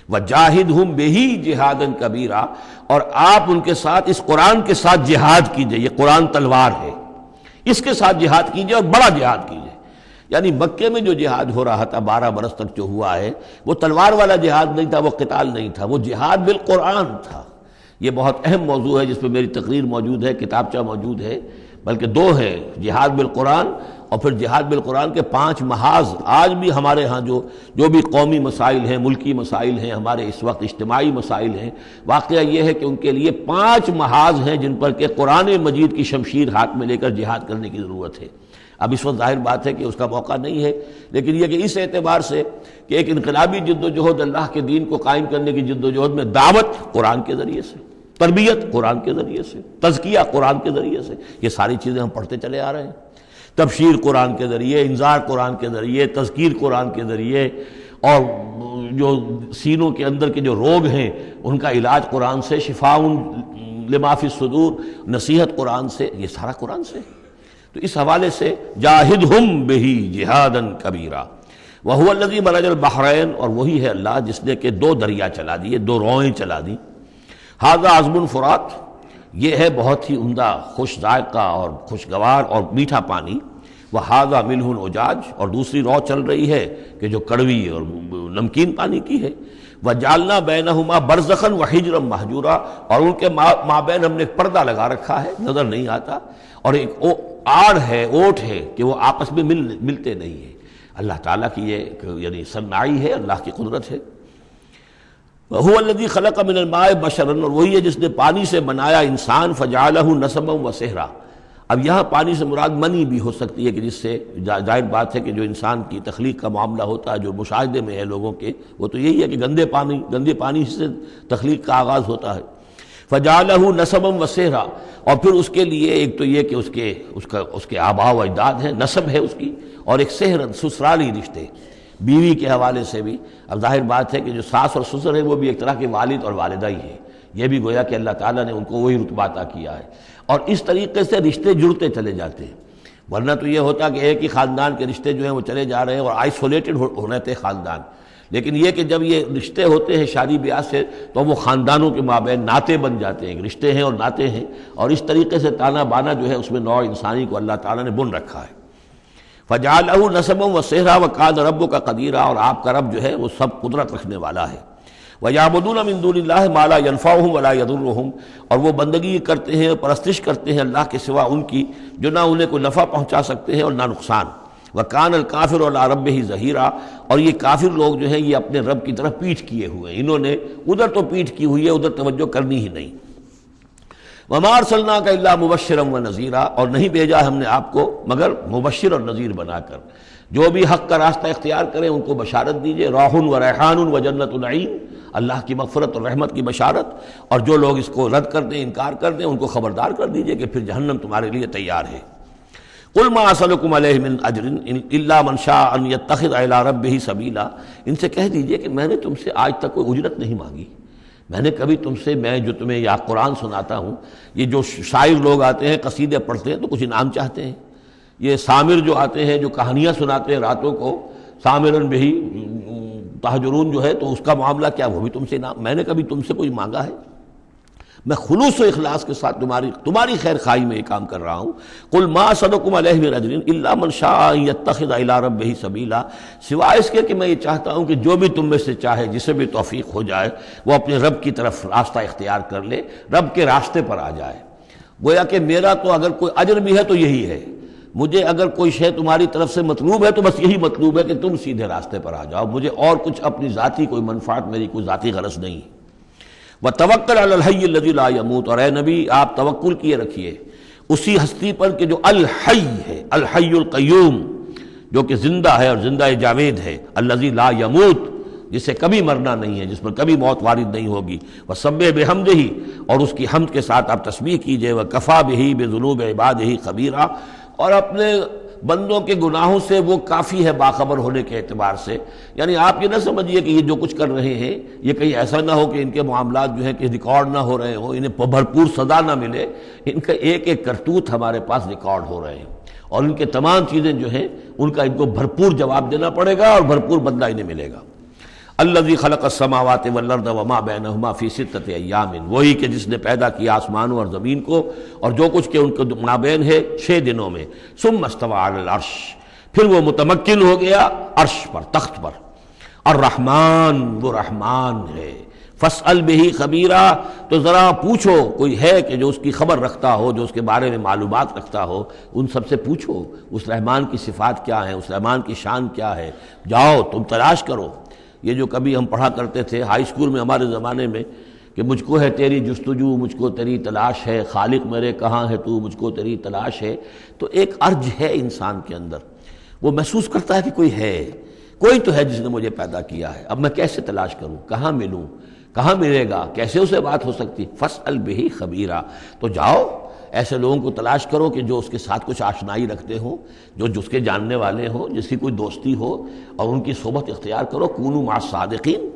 [SPEAKER 1] وَجَاهِدْهُمْ بِهِ جِهَادًا كَبِيرًا، اور آپ ان کے ساتھ اس قرآن کے ساتھ جہاد کیجئے، یہ قرآن تلوار ہے، اس کے ساتھ جہاد کیجئے اور بڑا جہاد کیجئے۔ یعنی مکے میں جو جہاد ہو رہا تھا 12 برس تک جو ہوا ہے، وہ تلوار والا جہاد نہیں تھا، وہ قتال نہیں تھا، وہ جہاد بالقرآن تھا۔ یہ بہت اہم موضوع ہے جس پہ میری تقریر موجود ہے، کتابچہ موجود ہے، بلکہ 2 ہے، جہاد بالقرآن اور پھر جہاد بالقرآن کے 5 محاذ۔ آج بھی ہمارے ہاں جو بھی قومی مسائل ہیں، ملکی مسائل ہیں، ہمارے اس وقت اجتماعی مسائل ہیں، واقعہ یہ ہے کہ ان کے لیے 5 محاذ ہیں جن پر کہ قرآن مجید کی شمشیر ہاتھ میں لے کر جہاد کرنے کی ضرورت ہے۔ اب اس وقت ظاہر بات ہے کہ اس کا موقع نہیں ہے، لیکن یہ کہ اس اعتبار سے کہ ایک انقلابی جد و جہد اللہ کے دین کو قائم کرنے کی جد و جہد میں دعوت قرآن کے ذریعے سے، تربیت قرآن کے ذریعے سے، تزکیہ قرآن کے ذریعے سے، یہ ساری چیزیں ہم پڑھتے چلے آ رہے ہیں۔ تبشیر قرآن کے ذریعے، انذار قرآن کے ذریعے، تذکیر قرآن کے ذریعے، اور جو سینوں کے اندر کے جو روگ ہیں ان کا علاج قرآن سے، شفاء لما فی الصدور، نصیحت قرآن سے، یہ سارا قرآن سے۔ تو اس حوالے سے جاہدہم بہ جہادا کبیرا وَهُوَ الَّذِي مَرَجَ الْبَحْرَيْنِ، اور وہی ہے اللہ جس نے کہ دو دریا چلا دیے، دو روئیں چلا دی. هَذَا عَذْبٌ فرات، یہ ہے بہت ہی عمدہ خوش ذائقہ اور خوشگوار اور میٹھا پانی. وَهَذَا مِلْحٌ أُجَاجٌ، اور دوسری رو چل رہی ہے کہ جو کڑوی اور نمکین پانی کی ہے. وَجَعَلْنَا بَيْنَهُمَا بَرْزَخًا وَحِجْرًا مَحْجُورًا، اور ان کے مابین ہم نے ایک پردہ لگا رکھا ہے، نظر نہیں آتا، اور ایک آڑ ہے، اوٹ ہے کہ وہ آپس میں ملتے نہیں ہیں. اللہ تعالیٰ کی یہ یعنی صنعائی ہے، اللہ کی قدرت ہے. وَهُوَ الَّذِي خَلَقَ مِنَ الْمَاءِ بَشَرًا، اور وہی ہے جس نے پانی سے بنایا انسان. فَجَعَلَهُ نَسَبًا وَسِحْرًا، اب یہاں پانی سے مراد منی بھی ہو سکتی ہے کہ جس سے ظاہر بات ہے کہ جو انسان کی تخلیق کا معاملہ ہوتا ہے، جو مشاہدے میں ہے لوگوں کے، وہ تو یہی ہے کہ گندے پانی سے تخلیق کا آغاز ہوتا ہے. فَجَعَلَهُ نَسَبًا وَسِحْرًا، اور پھر اس کے لیے ایک تو یہ کہ اس کے آباء و اجداد ہیں، نسب ہے اس کی، اور ایک سحر سسرالی رشتے بیوی کے حوالے سے بھی. اب ظاہر بات ہے کہ جو ساس اور سسر ہے وہ بھی ایک طرح کے والد اور والدہ ہی ہے. یہ بھی گویا کہ اللہ تعالیٰ نے ان کو وہی رتبہ عطا کیا ہے، اور اس طریقے سے رشتے جڑتے چلے جاتے ہیں. ورنہ تو یہ ہوتا کہ ایک ہی خاندان کے رشتے جو ہیں وہ چلے جا رہے ہیں اور آئسولیٹڈ ہو رہے تھے خاندان. لیکن یہ کہ جب یہ رشتے ہوتے ہیں شادی بیاہ سے تو وہ خاندانوں کے مابین ناطے بن جاتے ہیں، رشتے ہیں اور ناطے ہیں، اور اس طریقے سے تانا بانا جو ہے اس میں نوع انسانی کو اللہ تعالیٰ نے بن رکھا ہے. فَجَعَلَهُ نَسَبًا وَسِحْرًا وَكَانَ رَبُّكَ قَدِيرًا، اور آپ کا رب جو ہے وہ سب قدرت رکھنے والا ہے. وَيَعْبُدُونَ مِن دُونِ اللَّهِ مَا لَا يَنفَعُهُمْ وَلَا يَضُرُّهُمْ، اور وہ بندگی کرتے ہیں، پرستش کرتے ہیں اللہ کے سوا ان کی جو نہ انہیں کوئی نفع پہنچا سکتے ہیں اور نہ نقصان. وَكَانَ الْكَافِرُ عَلَىٰ رَبِّهِ ظَهِيرًا، اور یہ کافر لوگ جو ہیں یہ اپنے رب کی طرف پیٹھ کیے ہوئے ہیں، انہوں نے ادھر تو پیٹھ کی ہوئی ہے، ادھر توجہ کرنی ہی نہیں. وَمَا أَرْسَلْنَاكَ إِلَّا مُبَشِّرًا وَنَذِيرًا، اور نہیں بھیجا ہم نے آپ کو مگر مبشر اور نذیر بنا کر. جو بھی حق کا راستہ اختیار کریں ان کو بشارت دیجئے. راح و ریحان و جنت نعیم، اللہ کی مغفرت اور رحمت کی بشارت. اور جو لوگ اس کو رد کر دیں، انکار کر دیں، ان کو خبردار کر دیجئے کہ پھر جہنم تمہارے لیے تیار ہے. قُلْ مَا أَسْأَلُكُمْ عَلَيْهِ مِنْ أَجْرٍ إِلَّا مَنْ شَاءَ أَنْ يَتَّخِذَ إِلَىٰ رَبِّهِ سَبِيلًا، ان سے کہہ دیجئے کہ میں نے تم سے آج تک کوئی اجرت نہیں مانگی. میں نے کبھی تم سے، میں جو تمہیں یا قرآن سناتا ہوں، یہ جو شاعر لوگ آتے ہیں قصیدے پڑھتے ہیں تو کچھ انعام چاہتے ہیں. یہ سامر جو آتے ہیں جو کہانیاں سناتے ہیں راتوں کو، سامرن بہی تہجرون جو ہے، تو اس کا معاملہ کیا، وہ بھی تم سے انعام. میں نے کبھی تم سے کوئی مانگا ہے؟ میں خلوص و اخلاص کے ساتھ تمہاری خیر خواہی میں یہ کام کر رہا ہوں. قل ما اسألکم علیہ من اجر الا من شاء ان یتخذ الی ربہ سبیلا، سوائے اس کے کہ میں یہ چاہتا ہوں کہ جو بھی تم میں سے چاہے، جسے بھی توفیق ہو جائے، وہ اپنے رب کی طرف راستہ اختیار کر لے، رب کے راستے پر آ جائے. گویا کہ میرا تو اگر کوئی اجر بھی ہے تو یہی ہے، مجھے اگر کوئی شے تمہاری طرف سے مطلوب ہے تو بس یہی مطلوب ہے کہ تم سیدھے راستے پر آ جاؤ. مجھے اور کچھ اپنی ذاتی کوئی منفعت، میری کوئی ذاتی غرض نہیں. وَتَوَكَّلْ عَلَى الْحَيِّ الَّذِي لَا يَمُوتُ، اور اے نبی آپ توکل کیے رکھیے اسی ہستی پر کہ جو الحی ہے، الحی القیوم، جو کہ زندہ ہے اور زندہ جاوید ہے. الذی لا یموت، جسے کبھی مرنا نہیں ہے، جس پر کبھی موت وارد نہیں ہوگی. وَسَبِّحْ بِحَمْدِهِ، اور اس کی حمد کے ساتھ آپ تسبیح کیجئے. وَكَفَىٰ بِهِ بِذُنُوبِ عِبَادِهِ خَبِيرًا، اور اپنے بندوں کے گناہوں سے وہ کافی ہے باخبر ہونے کے اعتبار سے. یعنی آپ یہ نہ سمجھیے کہ یہ جو کچھ کر رہے ہیں یہ کہیں ایسا نہ ہو کہ ان کے معاملات جو ہیں کہ ریکارڈ نہ ہو رہے ہوں، انہیں بھرپور سزا نہ ملے. ان کا ایک ایک کرتوت ہمارے پاس ریکارڈ ہو رہے ہیں، اور ان کے تمام چیزیں جو ہیں ان کا ان کو بھرپور جواب دینا پڑے گا اور بھرپور بدلہ انہیں ملے گا. الذی خلق السماوات والارض وما بینہما فی ستۃ ایام، وہی کہ جس نے پیدا کیا آسمانوں اور زمین کو اور جو کچھ کہ ان کے مابین ہے 6 دنوں میں. ثم استوى علی العرش، پھر وہ متمکن ہو گیا عرش پر، تخت پر. الرحمن، وہ رحمان ہے. فاسأل بہ خبیرا، تو ذرا پوچھو، کوئی ہے کہ جو اس کی خبر رکھتا ہو، جو اس کے بارے میں معلومات رکھتا ہو، ان سب سے پوچھو اس رحمان کی صفات کیا ہیں، اس رحمان کی شان کیا ہے. جاؤ تم تلاش کرو. یہ جو کبھی ہم پڑھا کرتے تھے ہائی اسکول میں ہمارے زمانے میں کہ مجھ کو ہے تیری جستجو، مجھ کو تیری تلاش ہے، خالق میرے کہاں ہے تو، مجھ کو تیری تلاش ہے. تو ایک ارج ہے انسان کے اندر، وہ محسوس کرتا ہے کہ کوئی ہے، کوئی تو ہے جس نے مجھے پیدا کیا ہے. اب میں کیسے تلاش کروں، کہاں ملوں، کہاں ملے گا، کیسے اسے بات ہو سکتی. فاسأل بہ خبیرا، تو جاؤ ایسے لوگوں کو تلاش کرو کہ جو اس کے ساتھ کچھ آشنائی رکھتے ہوں، جو اس کے جاننے والے ہوں، جس کی کوئی دوستی ہو، اور ان کی صحبت اختیار کرو. کونوا مع الصادقین،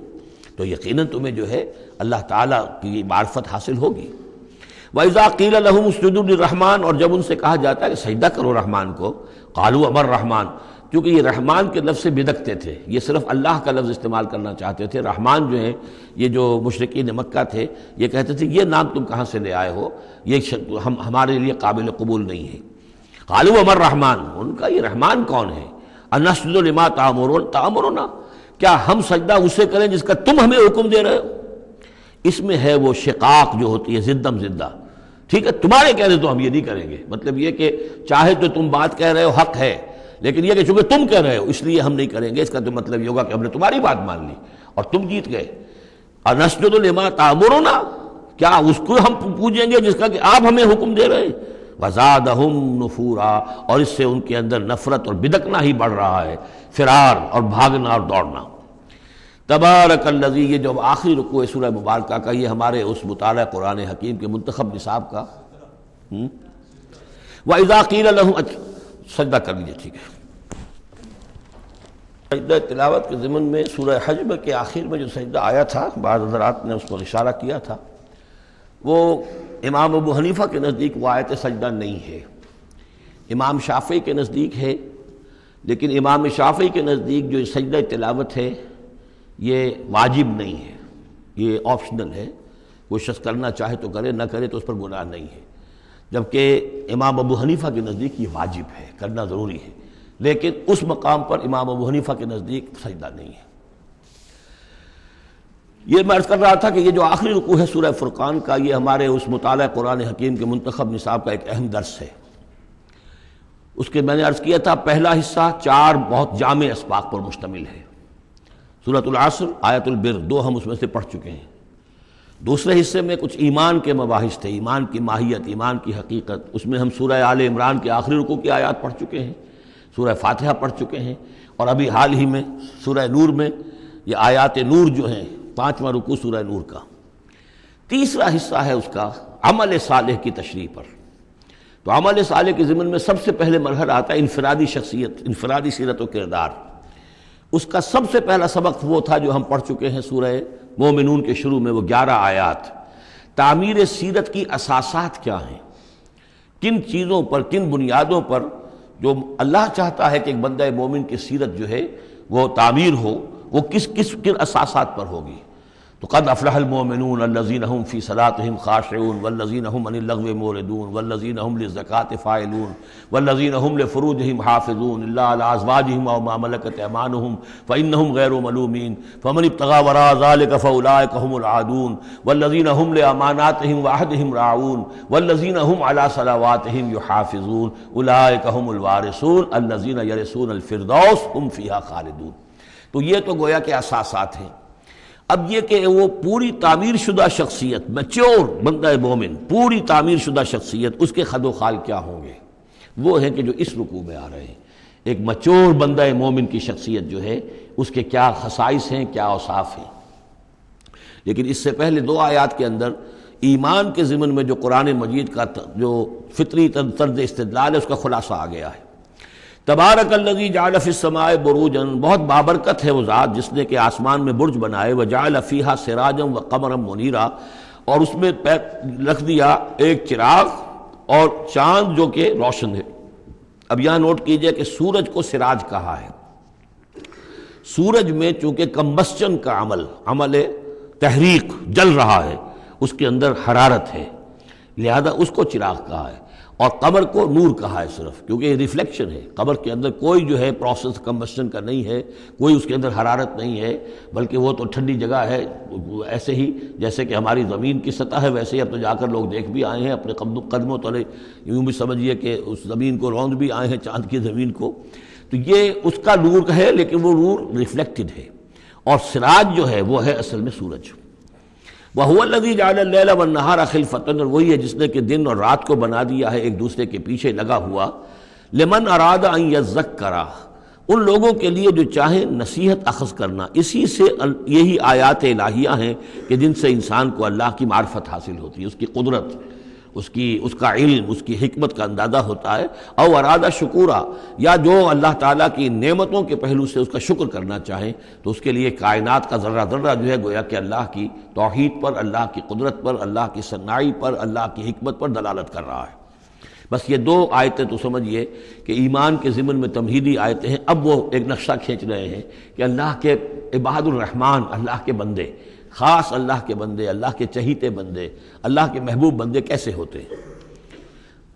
[SPEAKER 1] تو یقیناً تمہیں جو ہے اللہ تعالیٰ کی معرفت حاصل ہوگی. وَإِذَا قِيلَ لَهُمُ اسْجُدُوا لِلرَّحْمَٰنِ، اور جب ان سے کہا جاتا ہے کہ سجدہ کرو رحمان کو، قالوا امر رحمان، کیونکہ یہ رحمان کے لفظ سے بدکتے تھے، یہ صرف اللہ کا لفظ استعمال کرنا چاہتے تھے۔ رحمان جو ہیں یہ جو مشرکین مکہ تھے یہ کہتے تھے یہ نام تم کہاں سے لے آئے ہو، یہ ہمارے لیے قابل قبول نہیں ہے۔ قالوا وما الرحمن، ان کا یہ رحمان کون ہے؟ انسجد لما تأمرنا، کیا ہم سجدہ اسے کریں جس کا تم ہمیں حکم دے رہے ہو؟ اس میں ہے وہ شقاق جو ہوتی ہے زدم زدہ، ٹھیک ہے، تمہارے کہنے تو ہم یہ نہیں کریں گے، مطلب یہ کہ چاہے تو تم بات کہہ رہے ہو حق ہے، لیکن یہ کہ چونکہ تم کہہ رہے ہو اس لیے ہم نہیں کریں گے، اس کا تو مطلب یہ ہوگا کہ ہم نے تمہاری بات مان لی اور تم جیت گئے۔ انسجد لما تأمرنا، کیا اس کو ہم پوجیں گے جس کا کہ آپ ہمیں حکم دے رہے ہیں؟ وزادہم نفورا، اور اس سے ان کے اندر نفرت اور بدکنا ہی بڑھ رہا ہے، فرار اور بھاگنا اور دوڑنا۔ تبارک الذی، یہ جو آخری رکوع ہے سورہ مبارکہ کا، یہ ہمارے اس مطالعہ قرآن حکیم کے منتخب نصاب کا وَإِذَا قِيلَ لَهُمْ، سجدہ کر لیجیے، ٹھیک ہے۔ سجدہ تلاوت کے ضمن میں سورہ حجر کے آخر میں جو سجدہ آیا تھا، بعض حضرات نے اس پر اشارہ کیا تھا، وہ امام ابو حنیفہ کے نزدیک وہ آیت سجدہ نہیں ہے، امام شافعی کے نزدیک ہے، لیکن امام شافعی کے نزدیک جو سجدہ تلاوت ہے یہ واجب نہیں ہے، یہ آپشنل ہے، کوئی شخص کرنا چاہے تو کرے، نہ کرے تو اس پر گناہ نہیں ہے، جبکہ امام ابو حنیفہ کے نزدیک یہ واجب ہے، کرنا ضروری ہے، لیکن اس مقام پر امام ابو حنیفہ کے نزدیک سجدہ نہیں ہے۔ یہ میں عرض کر رہا تھا کہ یہ جو آخری رکوع ہے سورہ فرقان کا، یہ ہمارے اس مطالعہ قرآن حکیم کے منتخب نصاب کا ایک اہم درس ہے۔ اس کے میں نے عرض کیا تھا پہلا حصہ 4 بہت جامع اسباق پر مشتمل ہے، سورۃ العصر، آیت البر، 2 ہم اس میں سے پڑھ چکے ہیں۔ دوسرے حصے میں کچھ ایمان کے مباحث تھے، ایمان کی ماہیت، ایمان کی حقیقت، اس میں ہم سورہ آل عمران کے آخری رکوع کی آیات پڑھ چکے ہیں، سورہ فاتحہ پڑھ چکے ہیں، اور ابھی حال ہی میں سورہ نور میں یہ آیات نور جو ہیں، 5واں رکوع سورہ نور کا۔ تیسرا حصہ ہے اس کا عمل صالح کی تشریح پر۔ تو عمل صالح کے ضمن میں سب سے پہلے مرحلہ آتا ہے انفرادی شخصیت، انفرادی سیرت و کردار۔ اس کا سب سے پہلا سبق وہ تھا جو ہم پڑھ چکے ہیں سورہ مومنون کے شروع میں، وہ 11 آیات۔ تعمیر سیرت کی اساسات کیا ہیں، کن چیزوں پر، کن بنیادوں پر جو اللہ چاہتا ہے کہ ایک بندہ مومن کی سیرت جو ہے وہ تعمیر ہو، وہ کن اساسات پر ہوگی۔ تو قد افلح المؤمنون الذین هم فی صلاتهم خاشعون والذین هم عن اللغو معرضون والذین هم للزکاة فاعلون والذین هم لفروجهم حافظون الا علی ازواجهم او ما ملکت ایمانهم فانهم غیر ملومین فمن ابتغى وراء ذلك فاولئک هم العادون والذین هم لاماناتهم وعهدهم راعون والذین هم علی صلواتهم یحافظون اولئک هم الوارثون الذین یرثون الفردوس هم فیها خالدون۔ تو یہ تو گویا کہ اساسات ہیں۔ اب یہ کہ وہ پوری تعمیر شدہ شخصیت، میچور بندہ مومن، پوری تعمیر شدہ شخصیت، اس کے خد و خال کیا ہوں گے، وہ ہیں کہ جو اس رکوع میں آ رہے ہیں۔ ایک میچور بندہ مومن کی شخصیت جو ہے اس کے کیا خصائص ہیں، کیا اوصاف ہیں۔ لیکن اس سے پہلے 2 آیات کے اندر ایمان کے ضمن میں جو قرآن مجید کا جو فطری طرز استدلال ہے اس کا خلاصہ آ گیا ہے۔ تبارک الذی جعل فی السماء بروجا، بہت بابرکت ہے وہ ذات جس نے کہ آسمان میں برج بنائے، وجعل فیہا سراجا وقمرا منیرا، اور اس میں رکھ دیا ایک چراغ اور چاند جو کہ روشن ہے۔ اب یہاں نوٹ کیجئے کہ سورج کو سراج کہا ہے۔ سورج میں چونکہ کمبسچن کا عمل تحریک، جل رہا ہے، اس کے اندر حرارت ہے، لہذا اس کو چراغ کہا ہے، اور قمر کو نور کہا ہے صرف، کیونکہ یہ ریفلیکشن ہے۔ قمر کے اندر کوئی جو ہے پروسیس کمبسشن کا نہیں ہے، کوئی اس کے اندر حرارت نہیں ہے، بلکہ وہ تو ٹھنڈی جگہ ہے، ایسے ہی جیسے کہ ہماری زمین کی سطح ہے ویسے ہی اب تو جا کر لوگ دیکھ بھی آئے ہیں اپنے قدموں تلے، یوں بھی سمجھیے کہ اس زمین کو روند بھی آئے ہیں، چاند کی زمین کو۔ تو یہ اس کا نور ہے، لیکن وہ نور ریفلیکٹڈ ہے، اور سراج جو ہے وہ ہے اصل میں سورج۔ وَهُوَ الَّذِي جَعَلَ اللَّيْلَ وَالنَّهَارَ خِلْفَةً، اور وہی ہے جس نے کہ دن اور رات کو بنا دیا ہے ایک دوسرے کے پیچھے لگا ہوا، لِمَنْ أَرَادَ أَنْ يَذَّكَّرَ، ان لوگوں کے لیے جو چاہیں نصیحت اخذ کرنا۔ اسی سے یہی آیات الہیہ ہیں کہ جن سے انسان کو اللہ کی معرفت حاصل ہوتی ہے، اس کی قدرت، اس کا علم، اس کی حکمت کا اندازہ ہوتا ہے۔ او ارادہ شکورا، یا جو اللہ تعالیٰ کی نعمتوں کے پہلو سے اس کا شکر کرنا چاہیں تو اس کے لیے کائنات کا ذرہ ذرہ جو ہے گویا کہ اللہ کی توحید پر، اللہ کی قدرت پر، اللہ کی صناعی پر، اللہ کی حکمت پر دلالت کر رہا ہے۔ بس یہ دو آیتیں تو سمجھیے کہ ایمان کے ضمن میں تمہیدی آیتیں ہیں۔ اب وہ ایک نقشہ کھینچ رہے ہیں کہ اللہ کے عباد الرحمن، اللہ کے بندے، خاص اللہ کے بندے، اللہ کے چہیتے بندے، اللہ کے محبوب بندے کیسے ہوتے ہیں۔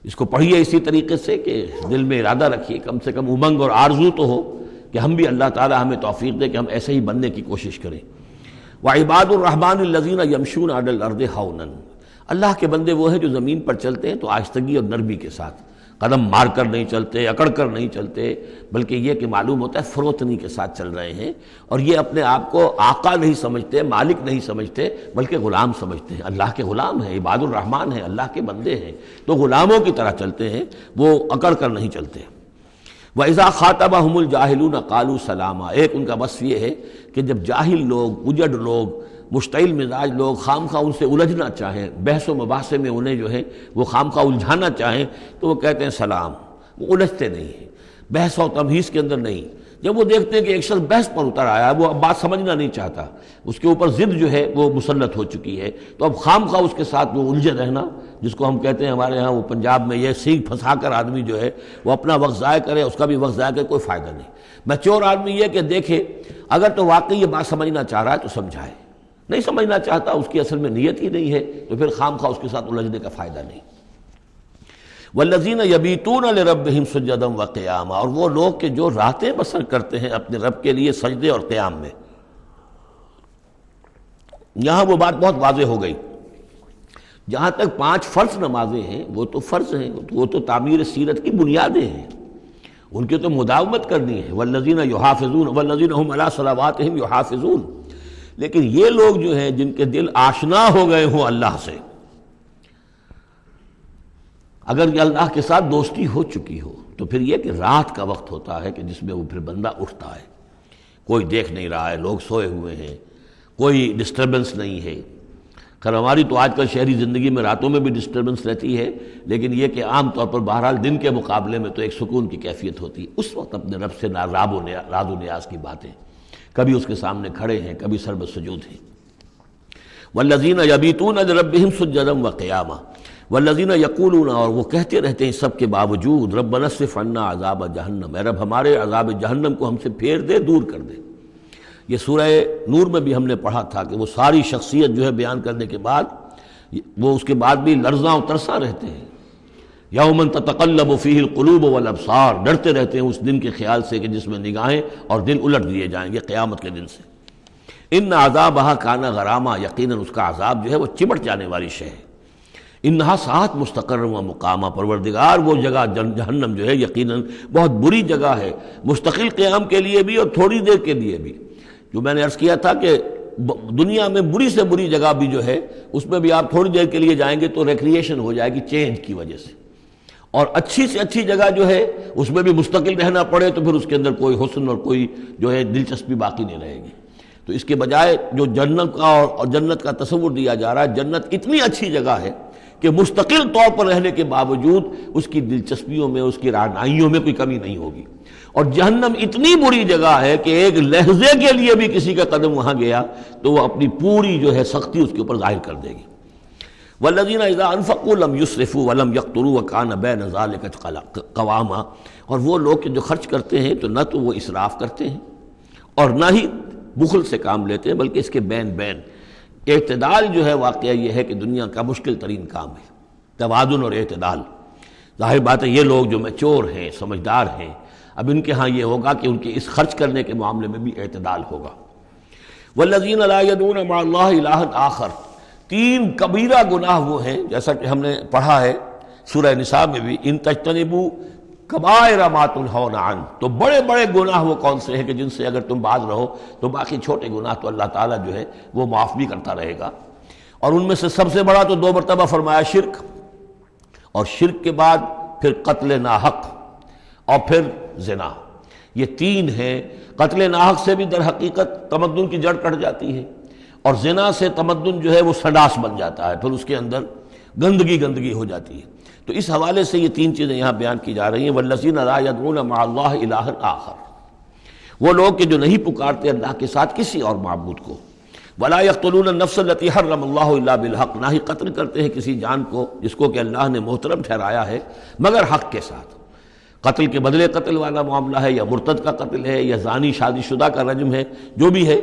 [SPEAKER 1] اس کو پڑھیے اسی طریقے سے کہ دل میں ارادہ رکھیے، کم سے کم امنگ اور آرزو تو ہو کہ ہم بھی اللہ تعالی ہمیں توفیق دے کہ ہم ایسے ہی بننے کی کوشش کریں۔ وعباد الرحمن الذین یمشون علی الارض ہونا، اللہ کے بندے وہ ہیں جو زمین پر چلتے ہیں تو آہستگی اور نرمی کے ساتھ، قدم مار کر نہیں چلتے، اکڑ کر نہیں چلتے، بلکہ یہ کہ معلوم ہوتا ہے فروتنی کے ساتھ چل رہے ہیں، اور یہ اپنے آپ کو آقا نہیں سمجھتے، مالک نہیں سمجھتے، بلکہ غلام سمجھتے ہیں۔ اللہ کے غلام ہیں، عباد الرحمن ہیں، اللہ کے بندے ہیں، تو غلاموں کی طرح چلتے ہیں، وہ اکڑ کر نہیں چلتے۔ وَإِذَا خَاطَبَهُمُ الْجَاهِلُونَ قَالُوا سَلَامًا، ایک ان کا وصف یہ ہے کہ جب جاہل لوگ، اجڑ لوگ، مشتعل مزاج لوگ خام خواہ ان سے الجھنا چاہیں، بحث و مباحثے میں انہیں جو ہے وہ خام خواہ الجھانا چاہیں، تو وہ کہتے ہیں سلام، وہ الجھتے نہیں ہیں، بحث و تمہیز کے اندر نہیں۔ جب وہ دیکھتے ہیں کہ ایک شخص بحث پر اتر آیا ہے، وہ اب بات سمجھنا نہیں چاہتا، اس کے اوپر ضد جو ہے وہ مسلط ہو چکی ہے، تو اب خام خواہ اس کے ساتھ وہ الجھے رہنا، جس کو ہم کہتے ہیں ہمارے ہاں وہ پنجاب میں یہ سینگ پھنسا کر آدمی جو ہے وہ اپنا وقت ضائع کرے، اس کا بھی وقت ضائع کرے، کوئی فائدہ نہیں۔ میچور آدمی یہ کہ دیکھے اگر تو واقعی یہ بات سمجھنا چاہ رہا ہے تو سمجھائے، نہیں سمجھنا چاہتا، اس کی اصل میں نیت ہی نہیں ہے، تو پھر خام خواہ اس کے ساتھ الجھنے کا فائدہ نہیں۔ والذین یبیتون لربہم سجدا وقیاما، اور وہ لوگ کہ جو راتیں بسر کرتے ہیں اپنے رب کے لیے سجدے اور قیام میں۔ یہاں وہ بات بہت واضح ہو گئی، جہاں تک 5 فرض نمازیں ہیں وہ تو فرض ہیں، وہ تو تعمیر سیرت کی بنیادیں ہیں، ان کی تو مداومت کرنی ہے۔ والذین یحافظون والذین هم علی صلواتہم یحافظون، لیکن یہ لوگ جو ہیں جن کے دل آشنا ہو گئے ہوں اللہ سے، اگر یہ اللہ کے ساتھ دوستی ہو چکی ہو، تو پھر یہ کہ رات کا وقت ہوتا ہے کہ جس میں وہ پھر بندہ اٹھتا ہے، کوئی دیکھ نہیں رہا ہے، لوگ سوئے ہوئے ہیں، کوئی ڈسٹربنس نہیں ہے۔ خیر ہماری تو آج کل شہری زندگی میں راتوں میں بھی ڈسٹربنس رہتی ہے، لیکن یہ کہ عام طور پر بہرحال دن کے مقابلے میں تو ایک سکون کی کیفیت ہوتی ہے، اس وقت اپنے رب سے راز و نیاز کی باتیں، کبھی اس کے سامنے کھڑے ہیں، کبھی سر بسجود ہیں۔ والذین یبیتون لربہم سجدا وقیاما والذین یقولون، اور وہ کہتے رہتے ہیں سب کے باوجود، ربنا اصرف عنا عذاب جہنم، اے رب ہمارے عذاب جہنم کو ہم سے پھیر دے، دور کر دے۔ یہ سورہ نور میں بھی ہم نے پڑھا تھا کہ وہ ساری شخصیت جو ہے بیان کرنے کے بعد وہ اس کے بعد بھی لرزاں و ترساں رہتے ہیں۔ یوما تتقلب فیہ القلوب والابصار، ڈرتے رہتے ہیں اس دن کے خیال سے کہ جس میں نگاہیں اور دل الٹ دیے جائیں گے قیامت کے دن سے۔ ان عذابہا کان غراما، یقیناً اس کا عذاب جو ہے وہ چمٹ جانے والی شے ہے۔ انہا ساعت مستقر و مقامہ، پروردگار وہ جگہ جہنم جو ہے یقیناً بہت بری جگہ ہے، مستقل قیام کے لیے بھی اور تھوڑی دیر کے لیے بھی۔ جو میں نے عرض کیا تھا کہ دنیا میں بری سے بری جگہ بھی جو ہے اس میں بھی آپ تھوڑی دیر کے لیے جائیں گے تو ریکریشن ہو جائے گی چینج کی وجہ سے، اور اچھی سے اچھی جگہ جو ہے اس میں بھی مستقل رہنا پڑے تو پھر اس کے اندر کوئی حسن اور کوئی جو ہے دلچسپی باقی نہیں رہے گی۔ تو اس کے بجائے جو جنت کا اور جنت کا تصور دیا جا رہا ہے، جنت اتنی اچھی جگہ ہے کہ مستقل طور پر رہنے کے باوجود اس کی دلچسپیوں میں، اس کی رعنائیوں میں کوئی کمی نہیں ہوگی، اور جہنم اتنی بری جگہ ہے کہ ایک لحظے کے لیے بھی کسی کا قدم وہاں گیا تو وہ اپنی پوری جو ہے سختی اس کے اوپر ظاہر کر دے گی۔ والذین اذا انفقوا لم یسرفوا ولم یقتروا وکان بین ذلک قواما، اور وہ لوگ کہ جو خرچ کرتے ہیں تو نہ تو وہ اسراف کرتے ہیں اور نہ ہی بخل سے کام لیتے ہیں، بلکہ اس کے بین اعتدال جو ہے واقعہ یہ ہے کہ دنیا کا مشکل ترین کام ہے، توازن اور اعتدال۔ ظاہر بات ہے یہ لوگ جو میچور ہیں، سمجھدار ہیں، اب ان کے ہاں یہ ہوگا کہ ان کے اس خرچ کرنے کے معاملے میں بھی اعتدال ہوگا۔ والذین لا یدعون مع اللہ الہا آخر، 3 کبیرہ گناہ وہ ہیں جیسا کہ ہم نے پڑھا ہے سورہ نساء میں بھی، ان تجتنبوا کبائر ما تنہون عنہ، تو بڑے بڑے گناہ وہ کون سے ہیں کہ جن سے اگر تم باز رہو تو باقی چھوٹے گناہ تو اللہ تعالیٰ جو ہے وہ معاف بھی کرتا رہے گا۔ اور ان میں سے سب سے بڑا تو 2 مرتبہ فرمایا شرک، اور شرک کے بعد پھر قتل ناحق اور پھر زنا، یہ 3 ہیں۔ قتل ناحق سے بھی در حقیقت تمدن کی جڑ کٹ جاتی ہے، اور زنا سے تمدن جو ہے وہ سنڈاس بن جاتا ہے، پھر اس کے اندر گندگی ہو جاتی ہے۔ تو اس حوالے سے یہ 3 چیزیں یہاں بیان کی جا رہی ہیں۔ والذین لا یدعون مع اللہ الہا آخر، وہ لوگ کہ جو نہیں پکارتے اللہ کے ساتھ کسی اور معبود کو۔ ولا یقتلون النفس التي حرم اللہ الا بالحق، نہ ہی قتل کرتے ہیں کسی جان کو جس کو کہ اللہ نے محترم ٹھہرایا ہے مگر حق کے ساتھ۔ قتل کے بدلے قتل والا معاملہ ہے، یا مرتد کا قتل ہے، یا زانی شادی شدہ کا رجم ہے، جو بھی ہے۔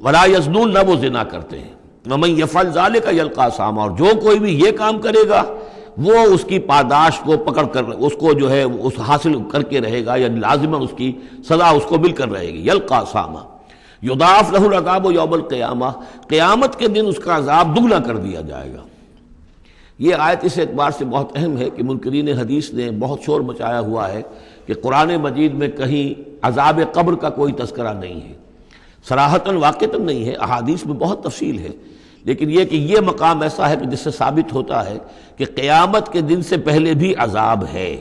[SPEAKER 1] ولا یزنون، نہ وہ زنا کرتے ہیں۔ ومن یفعل ذلک یلقی اثاما، اور جو کوئی بھی یہ کام کرے گا وہ اس کی پاداش کو پکڑ کر اس کو جو ہے اس حاصل کر کے رہے گا، یعنی لازماً اس کی سزا اس کو مل کر رہے گی۔ یلقی اثاما یضاعف لہ العذاب یوم القیامہ، قیامت کے دن اس کا عذاب دگنا کر دیا جائے گا۔ یہ آیت اس اعتبار سے بہت اہم ہے کہ منکرین حدیث نے بہت شور مچایا ہوا ہے کہ قرآن مجید میں کہیں عذاب قبر کا کوئی تذکرہ نہیں ہے، صراحتاً واقعتاً نہیں ہے، احادیث میں بہت تفصیل ہے، لیکن یہ کہ یہ مقام ایسا ہے کہ جس سے ثابت ہوتا ہے کہ قیامت کے دن سے پہلے بھی عذاب ہے۔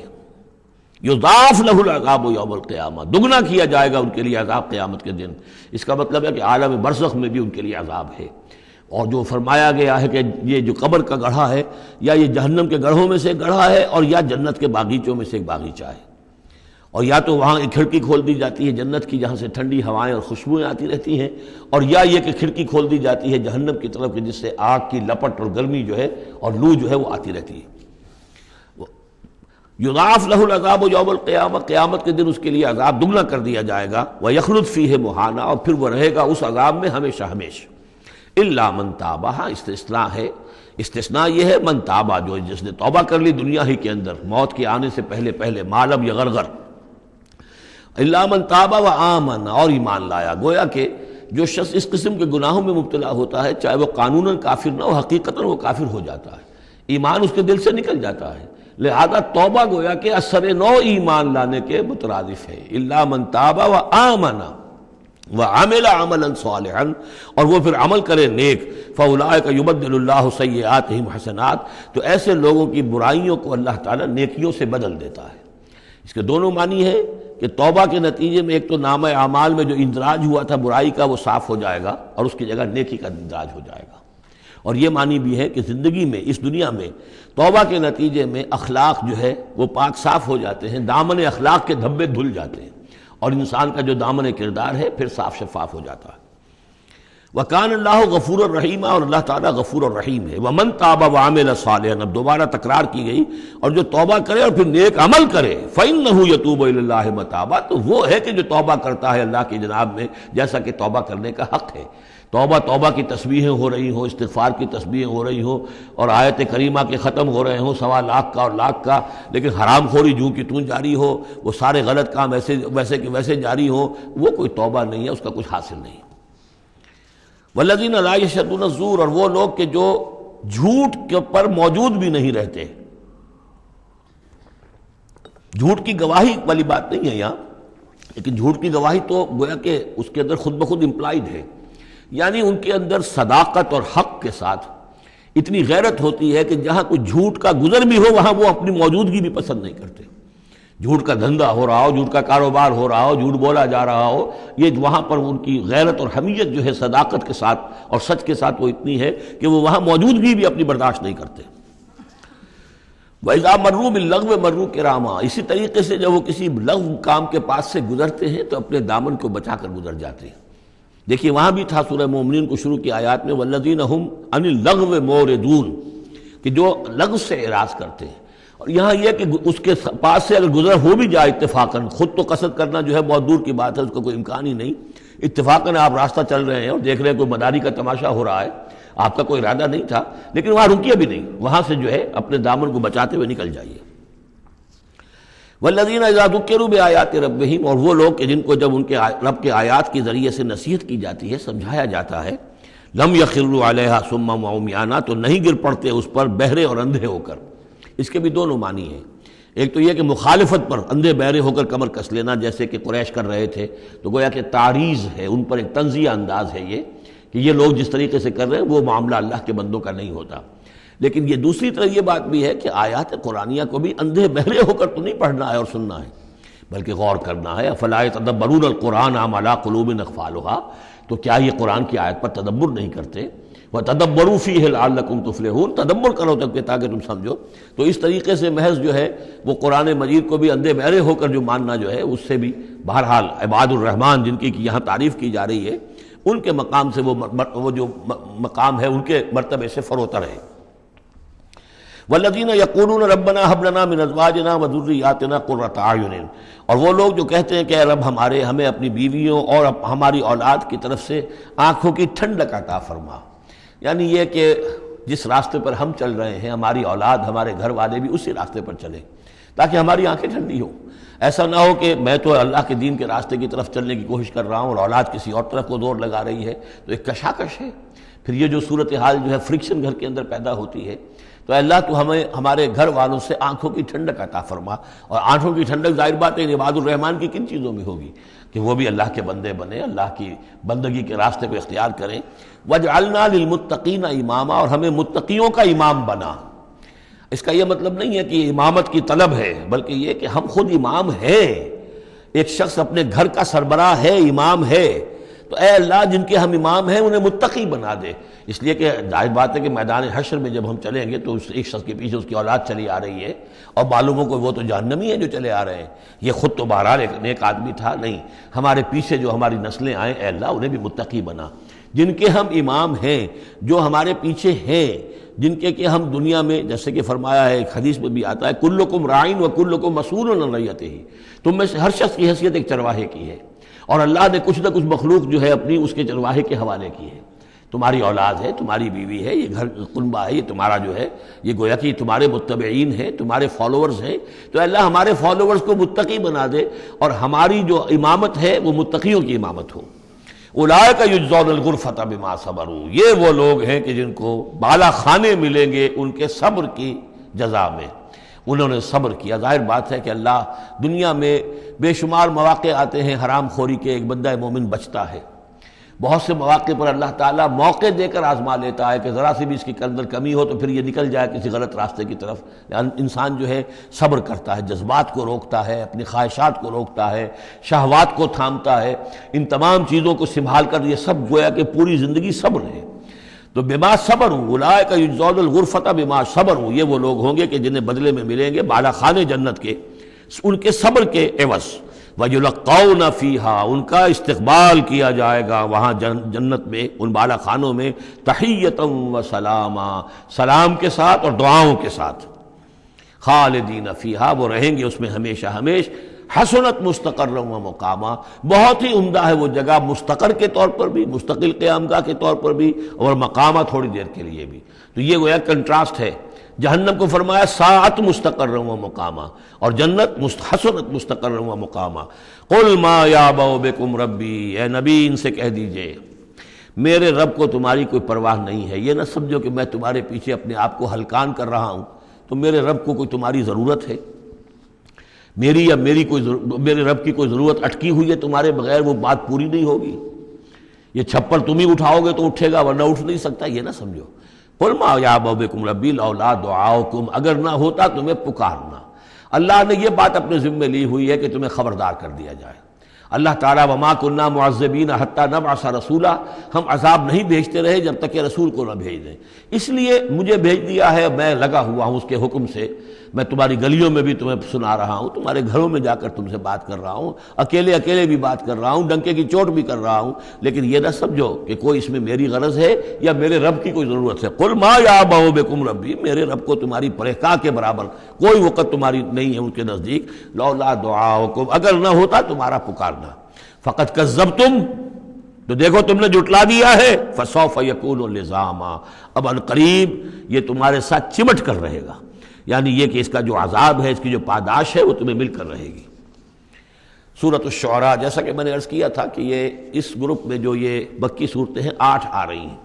[SPEAKER 1] یضاعف لہ العذاب یوم القیامہ، دگنا کیا جائے گا ان کے لیے عذاب قیامت کے دن۔ اس کا مطلب ہے کہ عالم برزخ میں بھی ان کے لیے عذاب ہے۔ اور جو فرمایا گیا ہے کہ یہ جو قبر کا گڑھا ہے یا یہ جہنم کے گڑھوں میں سے ایک گڑھا ہے، اور یا جنت کے باغیچوں میں سے ایک باغیچہ ہے، اور یا تو وہاں ایک کھڑکی کھول دی جاتی ہے جنت کی جہاں سے ٹھنڈی ہوائیں اور خوشبوئیں آتی رہتی ہیں، اور یا یہ کہ کھڑکی کھول دی جاتی ہے جہنم کی طرف کہ جس سے آگ کی لپٹ اور گرمی جو ہے اور لو جو ہے وہ آتی رہتی ہے۔ یضاعف لہ العذاب یوم القیامہ، قیامت کے دن اس کے لیے عذاب دگنا کر دیا جائے گا۔ ویخلد فیہ مہانا، اور پھر وہ رہے گا اس عذاب میں ہمیشہ ہمیشہ۔ الا من تاب، استثناء ہے، استثناء یہ ہے من تابہ، جو جس نے توبہ کر لی دنیا ہی کے اندر موت کے آنے سے پہلے پہلے، ما لم یغرغر۔ الا من تاب و آمن، اور ایمان لایا۔ گویا کہ جو شخص اس قسم کے گناہوں میں مبتلا ہوتا ہے چاہے وہ قانوناً کافر نہ ہو، حقیقتاً وہ کافر ہو جاتا ہے، ایمان اس کے دل سے نکل جاتا ہے، لہذا توبہ گویا کہ اثر نو ایمان لانے کے مترادف ہے۔ الا من تاب و آمن وعمل عملا صالحا، اور وہ پھر عمل کرے نیک، فاولئک یبدل اللہ سیئاتہم حسنات، تو ایسے لوگوں کی برائیوں کو اللہ تعالیٰ نیکیوں سے بدل دیتا ہے۔ اس کے دونوں معنی ہے کہ توبہ کے نتیجے میں ایک تو نامہ اعمال میں جو اندراج ہوا تھا برائی کا وہ صاف ہو جائے گا، اور اس کی جگہ نیکی کا اندراج ہو جائے گا۔ اور یہ معنی بھی ہے کہ زندگی میں، اس دنیا میں توبہ کے نتیجے میں اخلاق جو ہے وہ پاک صاف ہو جاتے ہیں، دامن اخلاق کے دھبے دھل جاتے ہیں، اور انسان کا جو دامن کردار ہے پھر صاف شفاف ہو جاتا ہے۔ وَكَانَ اللَّهُ غَفُورًا رَحِيمًا، اور اللہ تعالیٰ غفور الرحیم ہے۔ وَمَن تَابَ وَعَمِلَ صَالِحًا، اب دوبارہ تکرار کی گئی، اور جو توبہ کرے اور پھر نیک عمل کرے، فَإِنَّهُ يَتُوبُ إِلَى اللَّهِ مَتَابًا، تو وہ ہے کہ جو توبہ کرتا ہے اللہ کی جناب میں جیسا کہ توبہ کرنے کا حق ہے۔ توبہ کی تسبیحیں ہو رہی ہوں، استغفار کی تسبیحیں ہو رہی ہوں، اور آیت کریمہ کے ختم ہو رہے ہوں 1.25 لاکھ کا اور لاکھ کا، لیکن حرام خوری جوں کی توں جاری ہو، وہ سارے غلط کام ویسے کہ ویسے جاری ہوں، وہ کوئی توبہ نہیں ہے، اس کا کچھ حاصل نہیں۔ والذین لا یشهدون الزور، اور وہ لوگ کہ جو جھوٹ کے پر موجود بھی نہیں رہتے۔ جھوٹ کی گواہی والی بات نہیں ہے یہاں، لیکن جھوٹ کی گواہی تو گویا کہ اس کے اندر خود بخود امپلائڈ ہے، یعنی ان کے اندر صداقت اور حق کے ساتھ اتنی غیرت ہوتی ہے کہ جہاں کوئی جھوٹ کا گزر بھی ہو وہاں وہ اپنی موجودگی بھی پسند نہیں کرتے۔ جھوٹ کا دھندا ہو رہا ہو، جھوٹ کا کاروبار ہو رہا ہو، جھوٹ بولا جا رہا ہو، یہ وہاں پر ان کی غیرت اور حمیت جو ہے صداقت کے ساتھ اور سچ کے ساتھ وہ اتنی ہے کہ وہ وہاں موجودگی بھی اپنی برداشت نہیں کرتے۔ وَإِذَا مَرُّوا بِاللَّغْوِ مَرُّوا كِرَامًا، اسی طریقے سے جب وہ کسی لغو کام کے پاس سے گزرتے ہیں تو اپنے دامن کو بچا کر گزر جاتے ہیں۔ دیکھیے وہاں بھی تھا سورہ مومنین کو شروع کی آیات میں وَالَّذِينَ هُمْ عَنِ اللَّغْوِ مُعْرِضُونَ، کہ جو لغو سے اعراض کرتے ہیں۔ اور یہاں یہ کہ اس کے پاس سے اگر گزر ہو بھی جائے اتفاقاً، خود تو قصد کرنا جو ہے بہت دور کی بات ہے، اس کا کوئی امکان ہی نہیں، اتفاقاً آپ راستہ چل رہے ہیں اور دیکھ رہے ہیں کوئی مداری کا تماشا ہو رہا ہے، آپ کا کوئی ارادہ نہیں تھا، لیکن وہاں رکیے بھی نہیں، وہاں سے جو ہے اپنے دامن کو بچاتے ہوئے نکل جائیے۔ والذین اذا ذکروا بآیات ربہم، اور وہ لوگ کہ جن کو جب ان کے رب کے آیات کے ذریعے سے نصیحت کی جاتی ہے، سمجھایا جاتا ہے، لم یخروا علیہا صما وعمیانا، تو نہیں گر پڑتے اس پر بہرے اور اندھے ہو کر۔ اس کے بھی دونوں معنی ہیں، ایک تو یہ کہ مخالفت پر اندھے بہرے ہو کر کمر کس لینا جیسے کہ قریش کر رہے تھے، تو گویا کہ تعریض ہے، ان پر ایک طنزیہ انداز ہے یہ کہ یہ لوگ جس طریقے سے کر رہے ہیں وہ معاملہ اللہ کے بندوں کا نہیں ہوتا۔ لیکن یہ دوسری طرف یہ بات بھی ہے کہ آیات قرآنیہ کو بھی اندھے بہرے ہو کر تو نہیں پڑھنا ہے اور سننا ہے، بلکہ غور کرنا ہے۔ افلا یتدبرون القرآن ام علی قلوب اقفالها، تو کیا یہ قرآن کی آیت پر تدبر نہیں کرتے؟ وَتَدَبَّرُوا فِيهِ لَعَلَّكُمْ تُفْلِحُونَ، تدبر کرو تاکہ تم سمجھو۔ تو اس طریقے سے محض جو ہے وہ قرآن مجید کو بھی اندھے بہرے ہو کر جو ماننا جو ہے اس سے بھی بہرحال عباد الرحمن جن کی یہاں تعریف کی جا رہی ہے ان کے مقام سے وہ جو مقام ہے ان کے مرتبے سے فروتر ہے۔ والذین یقولون ربنا ھب لنا من ازواجنا وذریاتنا قرۃ اعین، اور وہ لوگ جو کہتے ہیں کہ اے رب ہمیں اپنی بیویوں اور ہماری اولاد کی طرف سے آنکھوں کی ٹھنڈک عطا فرما، یعنی یہ کہ جس راستے پر ہم چل رہے ہیں ہماری اولاد ہمارے گھر والے بھی اسی راستے پر چلیں تاکہ ہماری آنکھیں ٹھنڈی ہوں۔ ایسا نہ ہو کہ میں تو اللہ کے دین کے راستے کی طرف چلنے کی کوشش کر رہا ہوں اور اولاد کسی اور طرف کو زور لگا رہی ہے، تو ایک کشاکش ہے۔ پھر یہ جو صورتحال جو ہے فرکشن گھر کے اندر پیدا ہوتی ہے، تو اللہ تو ہمیں ہمارے گھر والوں سے آنکھوں کی ٹھنڈک عطا فرما، اور آنکھوں کی ٹھنڈک ظاہر بات ہے عباد الرحمن کی کن چیزوں میں ہوگی کہ وہ بھی اللہ کے بندے بنے، اللہ کی بندگی کے راستے کو اختیار کریں۔ وَاجْعَلْنَا لِلْمُتَّقِينَ اماما، اور ہمیں متقیوں کا امام بنا۔ اس کا یہ مطلب نہیں ہے کہ امامت کی طلب ہے، بلکہ یہ کہ ہم خود امام ہیں۔ ایک شخص اپنے گھر کا سربراہ ہے، امام ہے، تو اے اللہ جن کے ہم امام ہیں انہیں متقی بنا دے، اس لیے کہ ظاہر بات ہے کہ میدان حشر میں جب ہم چلیں گے تو اس ایک شخص کے پیچھے اس کی اولاد چلی آ رہی ہے اور معلوم ہو کہ وہ تو جہنمی ہیں جو چلے آ رہے ہیں، یہ خود تو بہرحال ایک نیک آدمی تھا، نہیں، ہمارے پیچھے جو ہماری نسلیں آئیں اے اللہ انہیں بھی متقی بنا۔ جن کے ہم امام ہیں، جو ہمارے پیچھے ہیں، جن کے کہ ہم دنیا میں جیسے کہ فرمایا ہے ایک حدیث میں بھی آتا ہے کلکم راعٍ وکلکم مسئول عن رعیتہ، تم میں سے ہر شخص کی حیثیت ایک چرواہے کی ہے، اور اللہ نے کچھ نہ کچھ مخلوق جو ہے اپنی اس کے چرواہے کے حوالے کی ہے۔ تمہاری اولاد ہے، تمہاری بیوی ہے، یہ گھر کنبہ ہے، یہ تمہارا جو ہے یہ گویا کہ تمہارے متبعین ہیں، تمہارے فالوورز ہیں، تو اللہ ہمارے فالوورز کو متقی بنا دے اور ہماری جو امامت ہے وہ متقیوں کی امامت ہو۔ اولئک یجزون الغرفۃ بما صبروا، یہ وہ لوگ ہیں کہ جن کو بالا خانے ملیں گے ان کے صبر کی جزا میں، انہوں نے صبر کیا۔ ظاہر بات ہے کہ اللہ دنیا میں بے شمار مواقع آتے ہیں حرام خوری کے، ایک بندہ مومن بچتا ہے، بہت سے مواقع پر اللہ تعالیٰ موقع دے کر آزما لیتا ہے کہ ذرا سی بھی اس کی اندر کمی ہو تو پھر یہ نکل جائے کسی غلط راستے کی طرف۔ انسان جو ہے صبر کرتا ہے، جذبات کو روکتا ہے، اپنی خواہشات کو روکتا ہے، شہوات کو تھامتا ہے، ان تمام چیزوں کو سنبھال کر یہ سب گویا کہ پوری زندگی صبر ہے۔ تو بما صبروا اولئک یجزون الغرفۃ بما صبروا، یہ وہ لوگ ہوں گے کہ جنہیں بدلے میں ملیں گے بالا خانے جنت کے ان کے صبر کے عوض۔ وَيُلَقَّوْنَ فِيهَا، ان کا استقبال کیا جائے گا وہاں جنت میں، ان بالا خانوں میں، تحیۃ وسلاما، سلام کے ساتھ اور دعاؤں کے ساتھ۔ خالدین فیہا، وہ رہیں گے اس میں ہمیشہ ہمیش۔ حسنت مستقرا و مقاما، بہت ہی عمدہ ہے وہ جگہ، مستقر کے طور پر بھی، مستقل قیام گاہ کے طور پر بھی، اور مقامہ تھوڑی دیر کے لیے بھی۔ تو یہ گویا کنٹراسٹ ہے، جہنم کو فرمایا ساعت مستقر و مقامہ، اور جنت حسنت مستقر و مقامہ۔ قل ما یعبأ بکم ربی، اے نبی ان سے کہہ دیجئے میرے رب کو تمہاری کوئی پرواہ نہیں ہے، یہ نہ سمجھو کہ میں تمہارے پیچھے اپنے آپ کو ہلکان کر رہا ہوں، تو میرے رب کو کوئی تمہاری ضرورت ہے؟ میری یا میرے رب کی کوئی ضرورت اٹکی ہوئی ہے تمہارے بغیر، وہ بات پوری نہیں ہوگی؟ یہ چھپر تم ہی اٹھاؤ گے تو اٹھے گا ورنہ اٹھ نہیں سکتا، یہ نہ سمجھو۔ قل ما یعبأ بکم ربی لولا دعاؤکم، اگر نہ ہوتا تمہیں پکارنا۔ اللہ نے یہ بات اپنے ذمے لی ہوئی ہے کہ تمہیں خبردار کر دیا جائے۔ اللہ تعالیٰ وما کنا معذبین حتی نبعث رسولا، ہم عذاب نہیں بھیجتے رہے جب تک کہ رسول کو نہ بھیج دیں، اس لیے مجھے بھیج دیا ہے، میں لگا ہوا ہوں اس کے حکم سے، میں تمہاری گلیوں میں بھی تمہیں سنا رہا ہوں، تمہارے گھروں میں جا کر تم سے بات کر رہا ہوں، اکیلے بھی بات کر رہا ہوں، ڈنکے کی چوٹ بھی کر رہا ہوں، لیکن یہ نہ سمجھو کہ کوئی اس میں میری غرض ہے یا میرے رب کی کوئی ضرورت ہے۔ قل ما یعبأ بکم ربی، میرے رب کو تمہاری پرہیکا کے برابر کوئی وقت تمہاری نہیں ہے ان کے نزدیک، لولا دعاؤکم، اگر نہ ہوتا تمہارا پکارنا۔ فقد کذبتم، تو دیکھو تم نے جھٹلا دیا ہے، فسوف یکون لزاما، اب عنقریب یہ تمہارے ساتھ چمٹ کر رہے گا، یعنی یہ کہ اس کا جو عذاب ہے، اس کی جو پاداش ہے وہ تمہیں مل کر رہے گی۔ سورۃ الشعراء، جیسا کہ میں نے عرض کیا تھا کہ یہ اس گروپ میں جو یہ مکی صورتیں ہیں 8 آ رہی ہیں،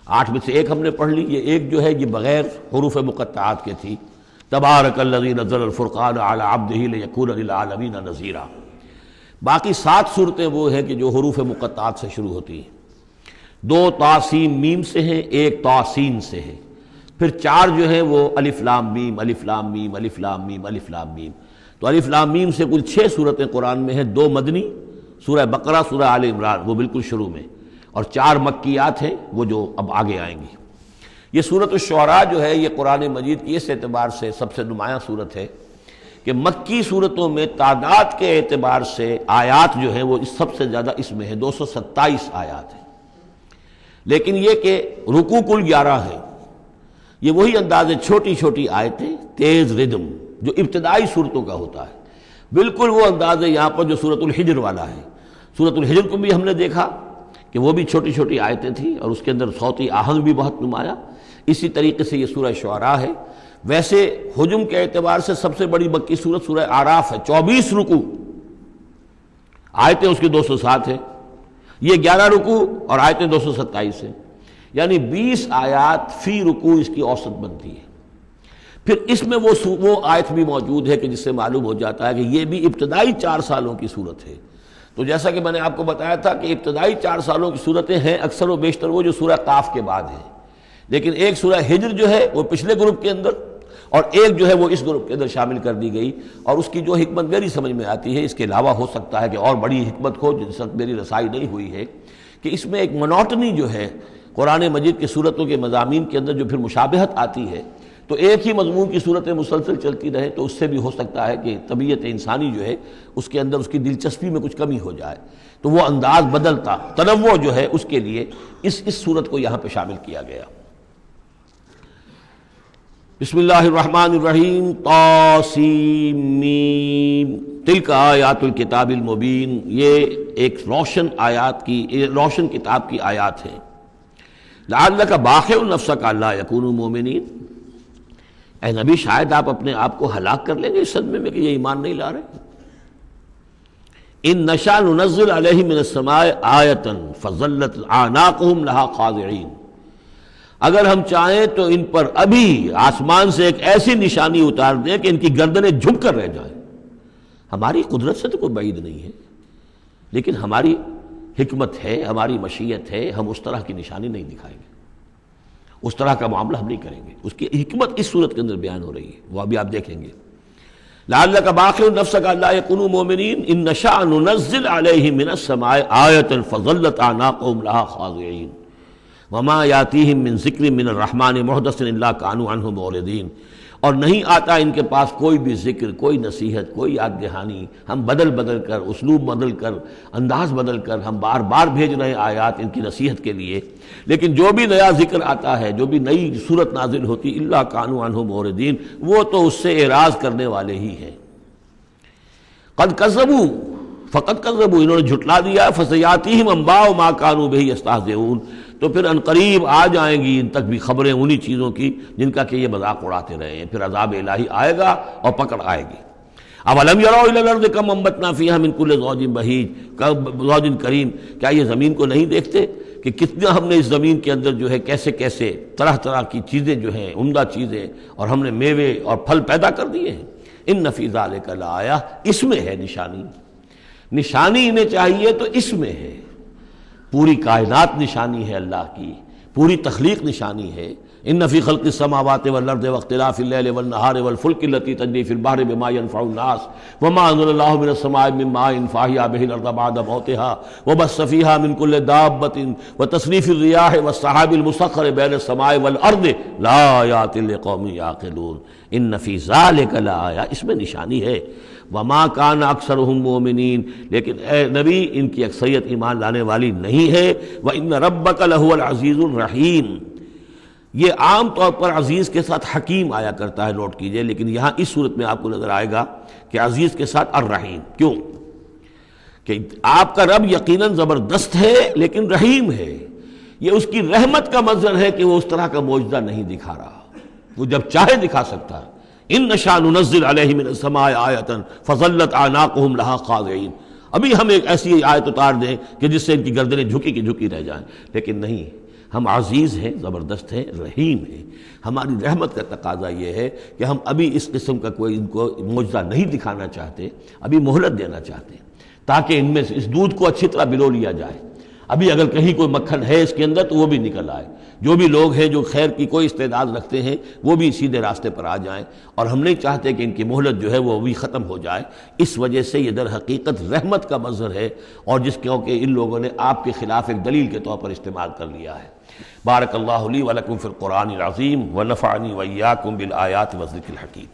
[SPEAKER 1] 8 میں سے ایک ہم نے پڑھ لی، یہ ایک جو ہے یہ بغیر حروف مقطعات کے تھی، تبارک الذی نزل الفرقان علی عبدہ لیکون للعالمین نذیرا۔ باقی 7 صورتیں وہ ہیں کہ جو حروف مقطعات سے شروع ہوتی ہیں، 2 طاسیم میم سے ہیں، 1 طاسین سے ہے، پھر 4 جو ہیں وہ الف لام میم الف لام میم الف لام میم الف لام میم۔ تو الف لام میم سے کل 6 صورتیں قرآن میں ہیں، 2 مدنی، سورہ بقرہ، سورہ آل عمران وہ بالکل شروع میں، اور 4 مکیات ہیں وہ جو اب آگے آئیں گی۔ یہ سورۃ الشعراء جو ہے یہ قرآن مجید کی اس اعتبار سے سب سے نمایاں صورت ہے کہ مکی صورتوں میں تعداد کے اعتبار سے آیات جو ہیں وہ سب سے زیادہ اس میں ہے، 227 آیات ہیں، لیکن یہ کہ رکوع کل 11 ہے۔ یہ وہی انداز ہے، چھوٹی چھوٹی آیتیں، تیز ردم جو ابتدائی صورتوں کا ہوتا ہے، بالکل وہ انداز ہے یہاں پر جو سورۃ الحجر والا ہے۔ سورۃ الحجر کو بھی ہم نے دیکھا کہ وہ بھی چھوٹی چھوٹی آیتیں تھیں اور اس کے اندر صوتی آہنگ بھی بہت نمایاں۔ اسی طریقے سے یہ سورہ شعراء ہے۔ ویسے حجم کے اعتبار سے سب سے بڑی مکی سورت سورہ اعراف ہے، 24 رکوع، آیتیں اس کی 207 ہیں، یہ 11 رکوع اور آیتیں 227 ہیں، یعنی 20 آیات فی رکوع اس کی اوسط بنتی ہے۔ پھر اس میں وہ آیت بھی موجود ہے کہ جس سے معلوم ہو جاتا ہے کہ یہ بھی ابتدائی 4 سالوں کی صورت ہے۔ تو جیسا کہ میں نے آپ کو بتایا تھا کہ ابتدائی 4 سالوں کی صورتیں ہیں اکثر و بیشتر وہ جو سورہ قاف کے بعد ہیں، لیکن ایک سورہ ہجر جو ہے وہ پچھلے گروپ کے اندر اور ایک جو ہے وہ اس گروپ کے اندر شامل کر دی گئی، اور اس کی جو حکمت میری سمجھ میں آتی ہے، اس کے علاوہ ہو سکتا ہے کہ اور بڑی حکمت ہو جس وقت میری رسائی نہیں ہوئی ہے، کہ اس میں ایک منوٹنی جو ہے قرآن مجید کی صورتوں کے مضامین کے اندر جو پھر مشابہت آتی ہے، تو ایک ہی مضمون کی صورتیں مسلسل چلتی رہے تو اس سے بھی ہو سکتا ہے کہ طبیعت انسانی جو ہے اس کے اندر اس کی دلچسپی میں کچھ کمی ہو جائے، تو وہ انداز بدلتا، تنوع جو ہے اس کے لیے اس صورت کو یہاں پہ شامل کیا گیا۔ بسم اللہ الرحمن الرحیم، طاسیم میم، تلک آیات الکتاب المبین، یہ ایک روشن کتاب کی آیات ہیں۔ لعلک باخع نفسک الا یکونوا مؤمنین، اے نبی شاید آپ اپنے آپ کو ہلاک کر لیں گے اس صدمے میں کہ یہ ایمان نہیں لا رہے۔ ان نشاء ننزل علیہم من السماء آیۃ فظلت اعناقہم لہا خاضعین، اگر ہم چاہیں تو ان پر ابھی آسمان سے ایک ایسی نشانی اتار دیں کہ ان کی گردنیں جھک کر رہ جائیں۔ ہماری قدرت سے تو کوئی بعید نہیں ہے، لیکن ہماری حکمت ہے، ہماری مشیت ہے، ہم اس طرح کی نشانی نہیں دکھائیں گے، اس طرح کا معاملہ ہم نہیں کریں گے۔ اس کی حکمت اس صورت کے اندر بیان ہو رہی ہے، وہ ابھی آپ دیکھیں گے۔ لعلک باخع نفسک الا یکونوا مؤمنین ان نشاء ننزل علیہم من السماء آیۃ فظلت اعناقہم لہا خاضعین وما یاتیہم من ذکر من الرحمن محدث الا کانوا عنہ معرضین، اور نہیں آتا ان کے پاس کوئی بھی ذکر، کوئی نصیحت، کوئی یاد دہانی، ہم بدل کر، اسلوب بدل کر، انداز بدل کر ہم بار بار بھیج رہے ہیں آیات ان کی نصیحت کے لیے، لیکن جو بھی نیا ذکر آتا ہے، جو بھی نئی صورت نازل ہوتی، الا کانوا عنہ معرضین، وہ تو اس سے اعراض کرنے والے ہی ہیں۔ قد کذبوا، فقط کذبوا، انہوں نے جھٹلا دیا، فسیاتیہم انباء ما کانوا بہ یستہزئون، تو پھر انقریب آ جائیں گی ان تک بھی خبریں انہی چیزوں کی جن کا کہ یہ مذاق اڑاتے رہے ہیں، پھر عذاب الہی آئے گا اور پکڑ آئے گی۔ اولم یروا الی الارض کم انبتنا فیہا من کل زوج بہیج زوج کریم، کیا یہ زمین کو نہیں دیکھتے کہ کتنا ہم نے اس زمین کے اندر جو ہے کیسے کیسے طرح طرح کی چیزیں جو ہیں، عمدہ چیزیں، اور ہم نے میوے اور پھل پیدا کر دیے ہیں۔ ان فی ذلک لآیہ، اس میں ہے نشانی، نشانی انہیں چاہیے تو اس میں ہے۔ پوری کائنات نشانی ہے اللہ کی، پوری تخلیق نشانی ہے۔ ان فی خلق السماوات والارض واختلاف اللیل والنہار والفلک التی تجری فی البحر بما ينفع الناس وما انزل اللہ من السماء من ماء فاحیا بہ الارض بعد موتها وبث فیہا من کل دابۃ وتصریف الریاح والسحاب المسخر بین السماء والارض لآیات لقوم یعقلون۔ ان فی ذلک لآیہ، اس میں نشانی ہے۔ وما کان اکثرہم مومنین، لیکن اے نبی ان کی اکثریت ایمان لانے والی نہیں ہے۔ وان ربک لہو العزیز الرحیم، یہ عام طور پر عزیز کے ساتھ حکیم آیا کرتا ہے، نوٹ کیجئے، لیکن یہاں اس صورت میں آپ کو نظر آئے گا کہ عزیز کے ساتھ الرحیم۔ کیوں؟ کہ آپ کا رب یقیناً زبردست ہے لیکن رحیم ہے۔ یہ اس کی رحمت کا منظر ہے کہ وہ اس طرح کا معجزہ نہیں دکھا رہا، وہ جب چاہے دکھا سکتا ہے۔ ان نشاء ننزل علیہم من السماء آیۃ فظلت اعناقہم لہا خاضعین، ابھی ہم ایک ایسی آیت اتار دیں کہ جس سے ان کی گردنیں جھکی کی جھکی رہ جائیں، لیکن نہیں، ہم عزیز ہیں، زبردست ہیں، رحیم ہیں۔ ہماری رحمت کا تقاضا یہ ہے کہ ہم ابھی اس قسم کا کوئی ان کو معجزہ نہیں دکھانا چاہتے، ابھی مہلت دینا چاہتے ہیں تاکہ ان میں سے اس دودھ کو اچھی طرح بلو لیا جائے۔ ابھی اگر کہیں کوئی مکھن ہے اس کے اندر تو وہ بھی نکل آئے، جو بھی لوگ ہیں جو خیر کی کوئی استعداد رکھتے ہیں وہ بھی سیدھے راستے پر آ جائیں، اور ہم نہیں چاہتے کہ ان کی مہلت جو ہے وہ بھی ختم ہو جائے۔ اس وجہ سے یہ در حقیقت رحمت کا منظر ہے، اور جس کیونکہ ان لوگوں نے آپ کے خلاف ایک دلیل کے طور پر استعمال کر لیا ہے۔ بارک اللہ لی ولکم فی القرآن العظیم ونفعنی وإیاکم بالآیات والذکر الحکیم۔